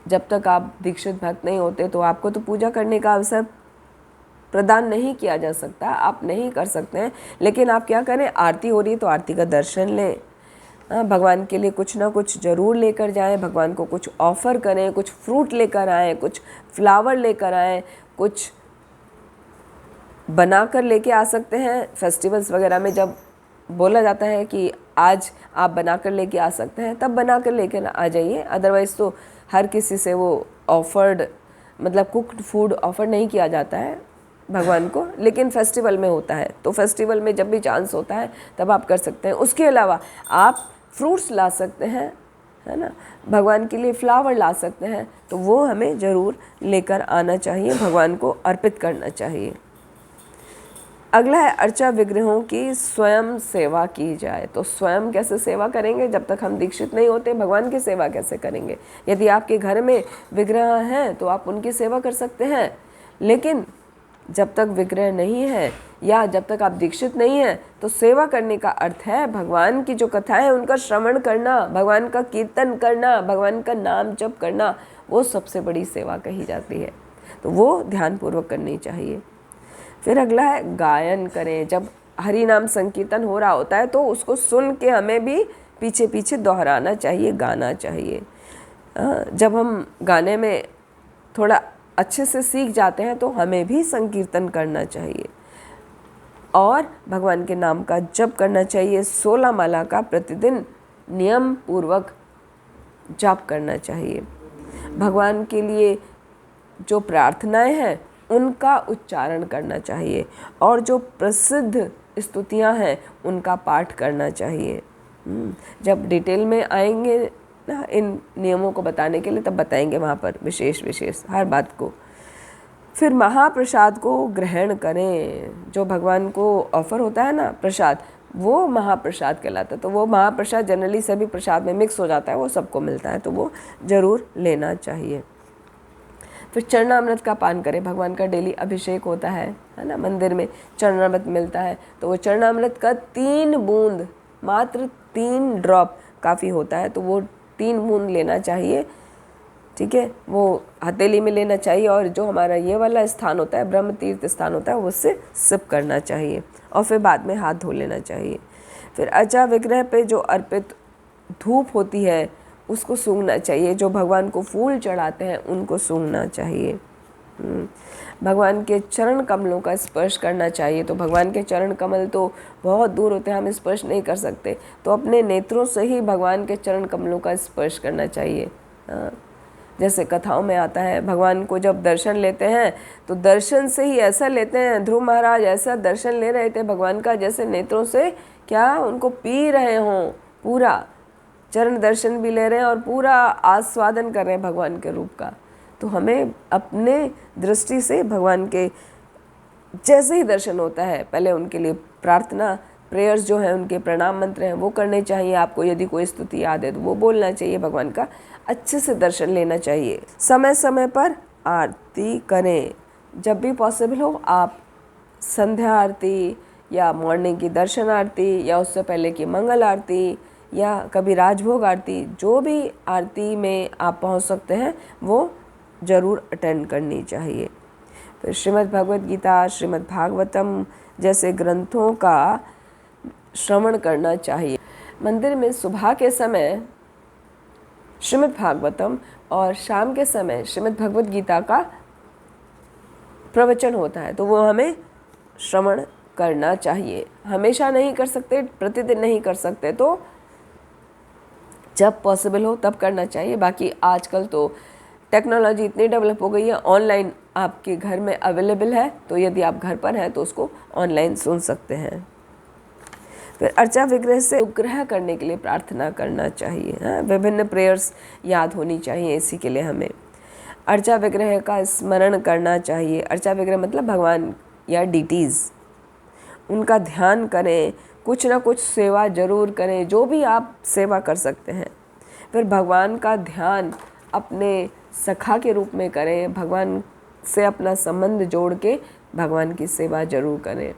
जब तक आप दीक्षित भक्त नहीं होते तो आपको तो पूजा करने का अवसर प्रदान नहीं किया जा सकता, आप नहीं कर सकते हैं। लेकिन आप क्या करें, आरती हो रही है तो आरती का दर्शन लें, भगवान के लिए कुछ ना कुछ ज़रूर लेकर जाएं, भगवान को कुछ ऑफ़र करें, कुछ फ्रूट लेकर आएँ, कुछ फ्लावर लेकर आएँ, कुछ बनाकर लेके आ सकते हैं। फेस्टिवल्स वगैरह में जब बोला जाता है कि आज आप बनाकर लेके आ सकते हैं, तब बनाकर लेकर आ जाइए। अदरवाइज़ तो हर किसी से वो ऑफर्ड, मतलब कुक्ड फूड ऑफ़र नहीं किया जाता है भगवान को, लेकिन फेस्टिवल में होता है। तो फेस्टिवल में जब भी चांस होता है तब आप कर सकते हैं। उसके अलावा आप फ्रूट्स ला सकते हैं, है ना, भगवान के लिए फ्लावर ला सकते हैं, तो वो हमें ज़रूर लेकर आना चाहिए, भगवान को अर्पित करना चाहिए। अगला है, अर्चा विग्रहों की स्वयं सेवा की जाए। तो स्वयं कैसे सेवा करेंगे, जब तक हम दीक्षित नहीं होते भगवान की सेवा कैसे करेंगे। यदि आपके घर में विग्रह हैं तो आप उनकी सेवा कर सकते हैं, लेकिन जब तक विग्रह नहीं है या जब तक आप दीक्षित नहीं हैं तो सेवा करने का अर्थ है भगवान की जो कथाएं हैं उनका श्रवण करना, भगवान का कीर्तन करना, भगवान का नाम जप करना, वो सबसे बड़ी सेवा कही जाती है। तो वो ध्यानपूर्वक करनी चाहिए। फिर अगला है, गायन करें। जब हरि नाम संकीर्तन हो रहा होता है तो उसको सुन के हमें भी पीछे पीछे दोहराना चाहिए, गाना चाहिए। जब हम गाने में थोड़ा अच्छे से सीख जाते हैं तो हमें भी संकीर्तन करना चाहिए और भगवान के नाम का जप करना चाहिए। 16 माला का प्रतिदिन नियम पूर्वक जप करना चाहिए। भगवान के लिए जो प्रार्थनाएं हैं उनका उच्चारण करना चाहिए और जो प्रसिद्ध स्तुतियां हैं उनका पाठ करना चाहिए। जब डिटेल में आएंगे ना इन नियमों को बताने के लिए, तब बताएंगे वहाँ पर विशेष हर बात को। फिर महाप्रसाद को ग्रहण करें। जो भगवान को ऑफर होता है ना प्रसाद, वो महाप्रसाद कहलाता है। तो वो महाप्रसाद जनरली सभी प्रसाद में मिक्स हो जाता है, वो सबको मिलता है, तो वो ज़रूर लेना चाहिए। फिर चरणामृत का पान करें। भगवान का डेली अभिषेक होता है ना, मंदिर में चरणामृत मिलता है, तो वो चरणामृत का 3 बूंद, मात्र 3 ड्रॉप काफ़ी होता है, तो वो 3 बूंद लेना चाहिए ठीक है, वो हथेली में लेना चाहिए और जो हमारा ये वाला स्थान होता है, ब्रह्म तीर्थ स्थान होता है, उससे सिप करना चाहिए और फिर बाद में हाथ धो लेना चाहिए। फिर अर्चा विग्रह पे जो अर्पित धूप होती है उसको सूंघना चाहिए। जो भगवान को फूल चढ़ाते हैं उनको सूंघना चाहिए। भगवान के चरण कमलों का स्पर्श करना चाहिए। तो भगवान के चरण कमल तो बहुत दूर होते हैं, हम स्पर्श नहीं कर सकते, तो अपने नेत्रों से ही भगवान के चरण कमलों का स्पर्श करना चाहिए। जैसे कथाओं में आता है, भगवान को जब दर्शन लेते हैं तो दर्शन से ही ऐसा लेते हैं, ध्रुव महाराज ऐसा दर्शन ले रहे थे भगवान का जैसे नेत्रों से क्या उनको पी रहे हों, पूरा चरण दर्शन भी ले रहे हैं और पूरा आस्वादन कर रहे हैं भगवान के रूप का। तो हमें अपने दृष्टि से भगवान के जैसे ही दर्शन होता है, पहले उनके लिए प्रार्थना, प्रेयर्स जो हैं, उनके प्रणाम मंत्र हैं वो करने चाहिए। आपको यदि कोई स्तुति याद है तो वो बोलना चाहिए, भगवान का अच्छे से दर्शन लेना चाहिए। समय समय पर आरती करें। जब भी पॉसिबल हो आप संध्या आरती या मॉर्निंग की दर्शन आरती या उससे पहले की मंगल आरती या कभी राजभोग आरती, जो भी आरती में आप पहुंच सकते हैं वो ज़रूर अटेंड करनी चाहिए। फिर श्रीमद् भगवद गीता, श्रीमद् भागवतम जैसे ग्रंथों का श्रवण करना चाहिए। मंदिर में सुबह के समय श्रीमद् भागवतम और शाम के समय श्रीमद् भगवद गीता का प्रवचन होता है, तो वो हमें श्रवण करना चाहिए। हमेशा नहीं कर सकते, प्रतिदिन नहीं कर सकते, तो जब पॉसिबल हो तब करना चाहिए। बाकी आजकल तो टेक्नोलॉजी इतनी डेवलप हो गई है, ऑनलाइन आपके घर में अवेलेबल है, तो यदि आप घर पर हैं तो उसको ऑनलाइन सुन सकते हैं। फिर अर्चा विग्रह से उपग्रह करने के लिए प्रार्थना करना चाहिए। विभिन्न प्रेयर्स याद होनी चाहिए, इसी के लिए हमें अर्चा विग्रह का स्मरण करना चाहिए। अर्चा विग्रह मतलब भगवान या डीटीज़, उनका ध्यान करें, कुछ ना कुछ सेवा जरूर करें, जो भी आप सेवा कर सकते हैं। फिर भगवान का ध्यान अपने सखा के रूप में करें, भगवान से अपना संबंध जोड़ के भगवान की सेवा जरूर करें।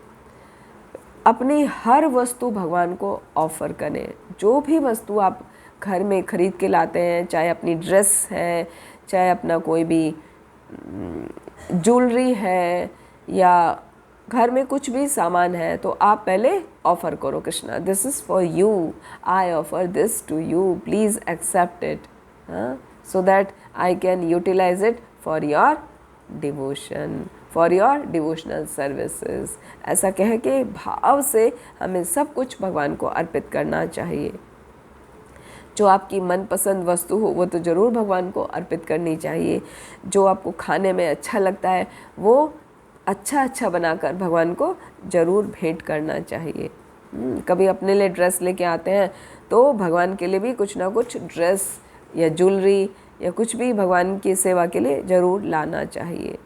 अपनी हर वस्तु भगवान को ऑफ़र करें। जो भी वस्तु आप घर में खरीद के लाते हैं, चाहे अपनी ड्रेस है, चाहे अपना कोई भी ज्वेलरी है या घर में कुछ भी सामान है, तो आप पहले ऑफ़र करो, Krishna this is for you, I offer this to you, please accept it, so that I can utilize it for your devotion, for your devotional services। ऐसा कह के भाव से हमें सब कुछ भगवान को अर्पित करना चाहिए। जो आपकी मनपसंद वस्तु हो वो तो ज़रूर भगवान को अर्पित करनी चाहिए। जो आपको खाने में अच्छा लगता है वो अच्छा बनाकर भगवान को ज़रूर भेंट करना चाहिए। कभी अपने लिए ड्रेस लेके आते हैं तो भगवान के लिए भी कुछ ना कुछ ड्रेस या ज्वेलरी या कुछ भी भगवान की सेवा के लिए ज़रूर लाना चाहिए।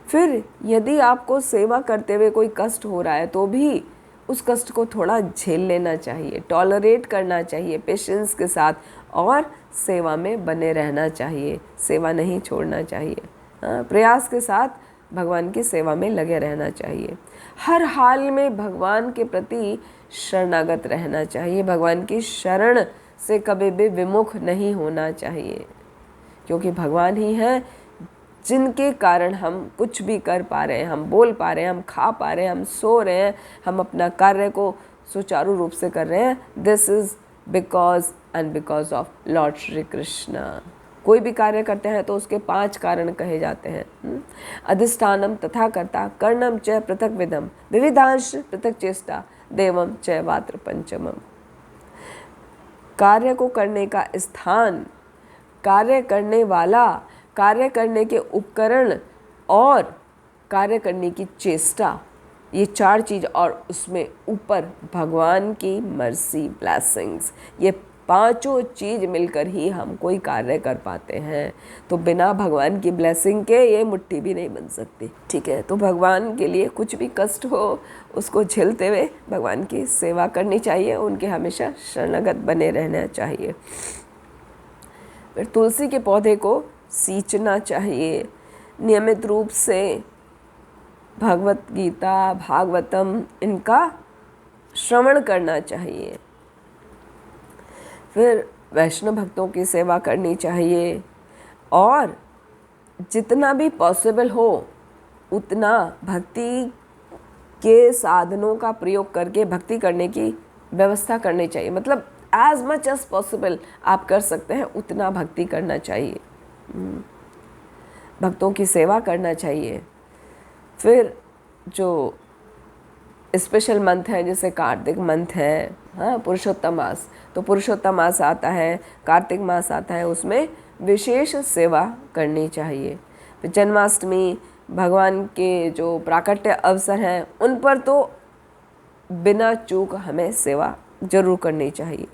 फिर यदि आपको सेवा करते हुए कोई कष्ट हो रहा है तो भी उस कष्ट को थोड़ा झेल लेना चाहिए, टॉलरेट करना चाहिए पेशेंस के साथ और सेवा में बने रहना चाहिए, सेवा नहीं छोड़ना चाहिए। प्रयास के साथ भगवान की सेवा में लगे रहना चाहिए। हर हाल में भगवान के प्रति शरणागत रहना चाहिए। भगवान की शरण से कभी भी विमुख नहीं होना चाहिए, क्योंकि भगवान ही हैं जिनके कारण हम कुछ भी कर पा रहे हैं, हम बोल पा रहे हैं, हम खा पा रहे हैं, हम सो रहे हैं, हम अपना कार्य को सुचारू रूप से कर रहे हैं। This is because and because of Lord Shri Krishna. कोई भी कार्य करते हैं तो उसके 5 कारण कहे जाते हैं। अधिष्ठानम तथा कर्ता, कर्णम च पृथक विधम, विविधांश पृथक चेष्टा, देवम च वात्र पंचमम। कार्य को करने का स्थान, कार्य करने वाला, कार्य करने के उपकरण और कार्य करने की चेष्टा, ये 4 चीज़, और उसमें ऊपर भगवान की मर्सी, ब्लेसिंग्स, ये 5 चीज़ मिलकर ही हम कोई कार्य कर पाते हैं। तो बिना भगवान की ब्लेसिंग के ये मुट्ठी भी नहीं बन सकती। ठीक है, तो भगवान के लिए कुछ भी कष्ट हो उसको झेलते हुए भगवान की सेवा करनी चाहिए, उनके हमेशा शरणागत बने रहना चाहिए। फिर तुलसी के पौधे को सींचना चाहिए। नियमित रूप से भगवत गीता, भागवतम इनका श्रवण करना चाहिए। फिर वैष्णव भक्तों की सेवा करनी चाहिए और जितना भी पॉसिबल हो उतना भक्ति के साधनों का प्रयोग करके भक्ति करने की व्यवस्था करनी चाहिए। मतलब एज मच एज पॉसिबल आप कर सकते हैं उतना भक्ति करना चाहिए, भक्तों की सेवा करना चाहिए। फिर जो स्पेशल मंथ है जैसे कार्तिक मंथ है, हाँ, पुरुषोत्तम मास, तो पुरुषोत्तम मास आता है, कार्तिक मास आता है, उसमें विशेष सेवा करनी चाहिए। फिर जन्माष्टमी, भगवान के जो प्राकट्य अवसर हैं उन पर तो बिना चूक हमें सेवा जरूर करनी चाहिए।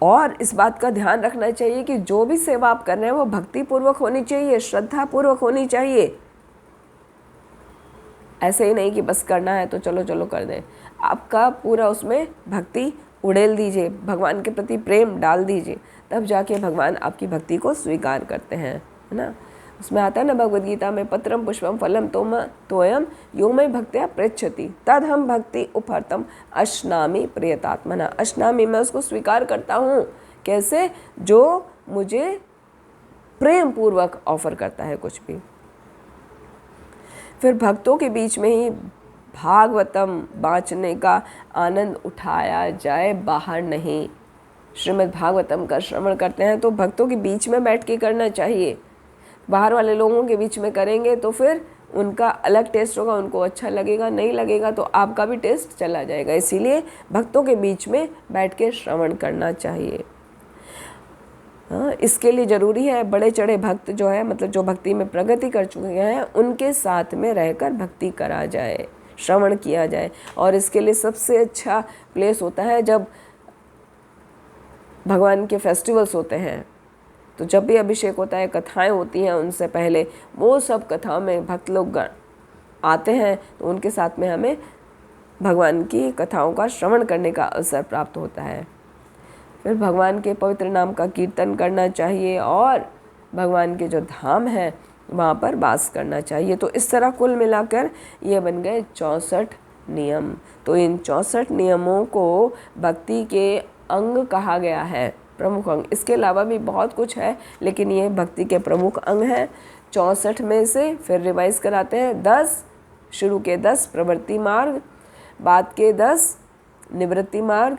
और इस बात का ध्यान रखना चाहिए कि जो भी सेवा आप कर रहे हैं वो भक्ति पूर्वक होनी चाहिए, श्रद्धा पूर्वक होनी चाहिए। ऐसे ही नहीं कि बस करना है तो चलो चलो कर दें। आपका पूरा उसमें भक्ति उड़ेल दीजिए, भगवान के प्रति प्रेम डाल दीजिए, तब जाके भगवान आपकी भक्ति को स्वीकार करते हैं, है ना। उसमें आता है ना भगवद गीता में, पत्रम पुष्पम फलम तोयम यो में भक्त्या पृच्छति तद हम भक्ति उपहर्तम अश्नामि प्रियतात्मना। अश्नामि, मैं उसको स्वीकार करता हूँ। कैसे? जो मुझे प्रेम पूर्वक ऑफर करता है कुछ भी। फिर भक्तों के बीच में ही भागवतम बाँचने का आनंद उठाया जाए, बाहर नहीं। श्रीमद् भागवतम का श्रवण करते हैं तो भक्तों के बीच में बैठ के करना चाहिए। बाहर वाले लोगों के बीच में करेंगे तो फिर उनका अलग टेस्ट होगा, उनको अच्छा लगेगा, नहीं लगेगा तो आपका भी टेस्ट चला जाएगा। इसीलिए भक्तों के बीच में बैठ के श्रवण करना चाहिए। हाँ, इसके लिए ज़रूरी है बड़े चढ़े भक्त जो है, मतलब जो भक्ति में प्रगति कर चुके हैं, उनके साथ में रहकर भक्ति करा जाए, श्रवण किया जाए। और इसके लिए सबसे अच्छा प्लेस होता है जब भगवान के फेस्टिवल्स होते हैं, तो जब भी अभिषेक होता है, कथाएं होती हैं, उनसे पहले वो सब कथाओं में भक्त लोग आते हैं, तो उनके साथ में हमें भगवान की कथाओं का श्रवण करने का अवसर प्राप्त होता है। फिर भगवान के पवित्र नाम का कीर्तन करना चाहिए और भगवान के जो धाम हैं वहाँ पर वास करना चाहिए। तो इस तरह कुल मिलाकर ये बन गए 64 नियम। तो इन 64 नियमों को भक्ति के अंग कहा गया है, प्रमुख अंग। इसके अलावा भी बहुत कुछ है, लेकिन ये भक्ति के प्रमुख अंग हैं। 64 में से फिर रिवाइज कराते हैं, 10 शुरू के 10 प्रवृत्ति मार्ग, बाद के 10 निवृत्ति मार्ग,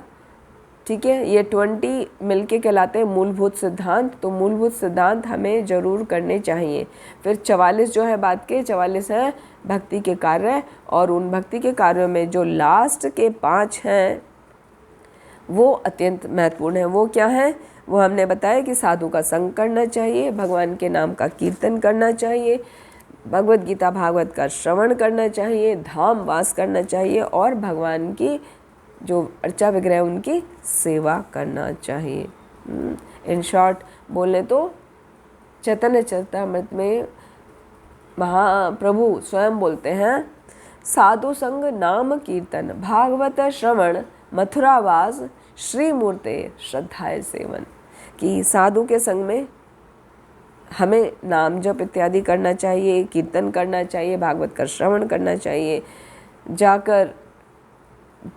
ठीक है। ये 20 मिलके कहलाते हैं मूलभूत सिद्धांत। तो मूलभूत सिद्धांत हमें ज़रूर करने चाहिए। फिर 44 जो है बाद के 44 हैं भक्ति के कार्य, और उन भक्ति के कार्यों में जो लास्ट के 5 हैं वो अत्यंत महत्वपूर्ण है। वो क्या है? वो हमने बताया कि साधु का संग करना चाहिए, भगवान के नाम का कीर्तन करना चाहिए, भगवद गीता भागवत का श्रवण करना चाहिए, धाम वास करना चाहिए और भगवान की जो अर्चा विग्रह उनकी सेवा करना चाहिए। इन शॉर्ट बोले तो चैतन्य चरितामृत में महाप्रभु स्वयं बोलते हैं, साधु संग नाम कीर्तन भागवत श्रवण मथुरावास श्री मूर्ते श्रद्धाए सेवन। कि साधु के संग में हमें नाम जप इत्यादि करना चाहिए, कीर्तन करना चाहिए, भागवत का श्रवण करना चाहिए, जाकर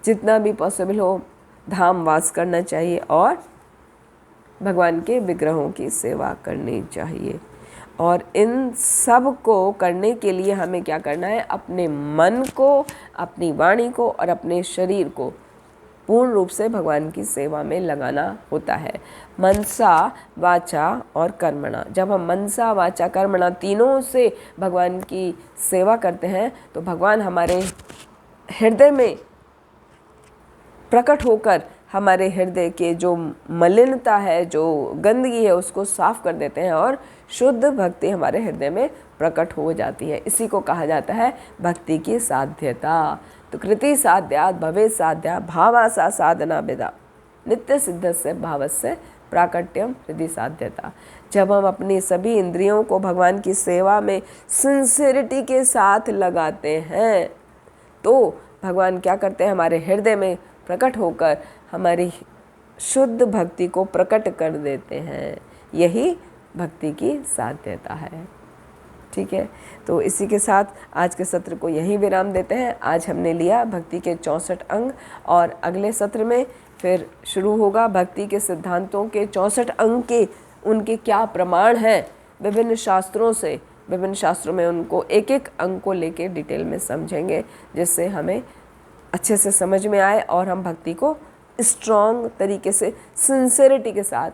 जितना भी पॉसिबल हो धाम वास करना चाहिए और भगवान के विग्रहों की सेवा करनी चाहिए। और इन सब को करने के लिए हमें क्या करना है? अपने मन को, अपनी वाणी को और अपने शरीर को पूर्ण रूप से भगवान की सेवा में लगाना होता है। मनसा वाचा और कर्मणा। जब हम मनसा वाचा कर्मणा तीनों से भगवान की सेवा करते हैं तो भगवान हमारे हृदय में प्रकट होकर हमारे हृदय के जो मलिनता है, जो गंदगी है, उसको साफ कर देते हैं और शुद्ध भक्ति हमारे हृदय में प्रकट हो जाती है। इसी को कहा जाता है भक्ति की साध्यता। तो कृति साध्या भवे साध्या भावासा साधना विदा नित्य सिद्ध से भावस्य प्राकट्यम हृदय साध्यता। जब हम अपनी सभी इंद्रियों को भगवान की सेवा में सिंसियरिटी के साथ लगाते हैं तो भगवान क्या करते हैं? हमारे हृदय में प्रकट होकर हमारी शुद्ध भक्ति को प्रकट कर देते हैं। यही भक्ति की साध्यता है। ठीक है, तो इसी के साथ आज के सत्र को यहीं विराम देते हैं। आज हमने लिया भक्ति के 64 अंग और अगले सत्र में फिर शुरू होगा भक्ति के सिद्धांतों के 64 अंग के उनके क्या प्रमाण हैं विभिन्न शास्त्रों से। विभिन्न शास्त्रों में उनको एक एक अंग को लेके डिटेल में समझेंगे, जिससे हमें अच्छे से समझ में आए और हम भक्ति को स्ट्रॉन्ग तरीके से सिंसेरिटी के साथ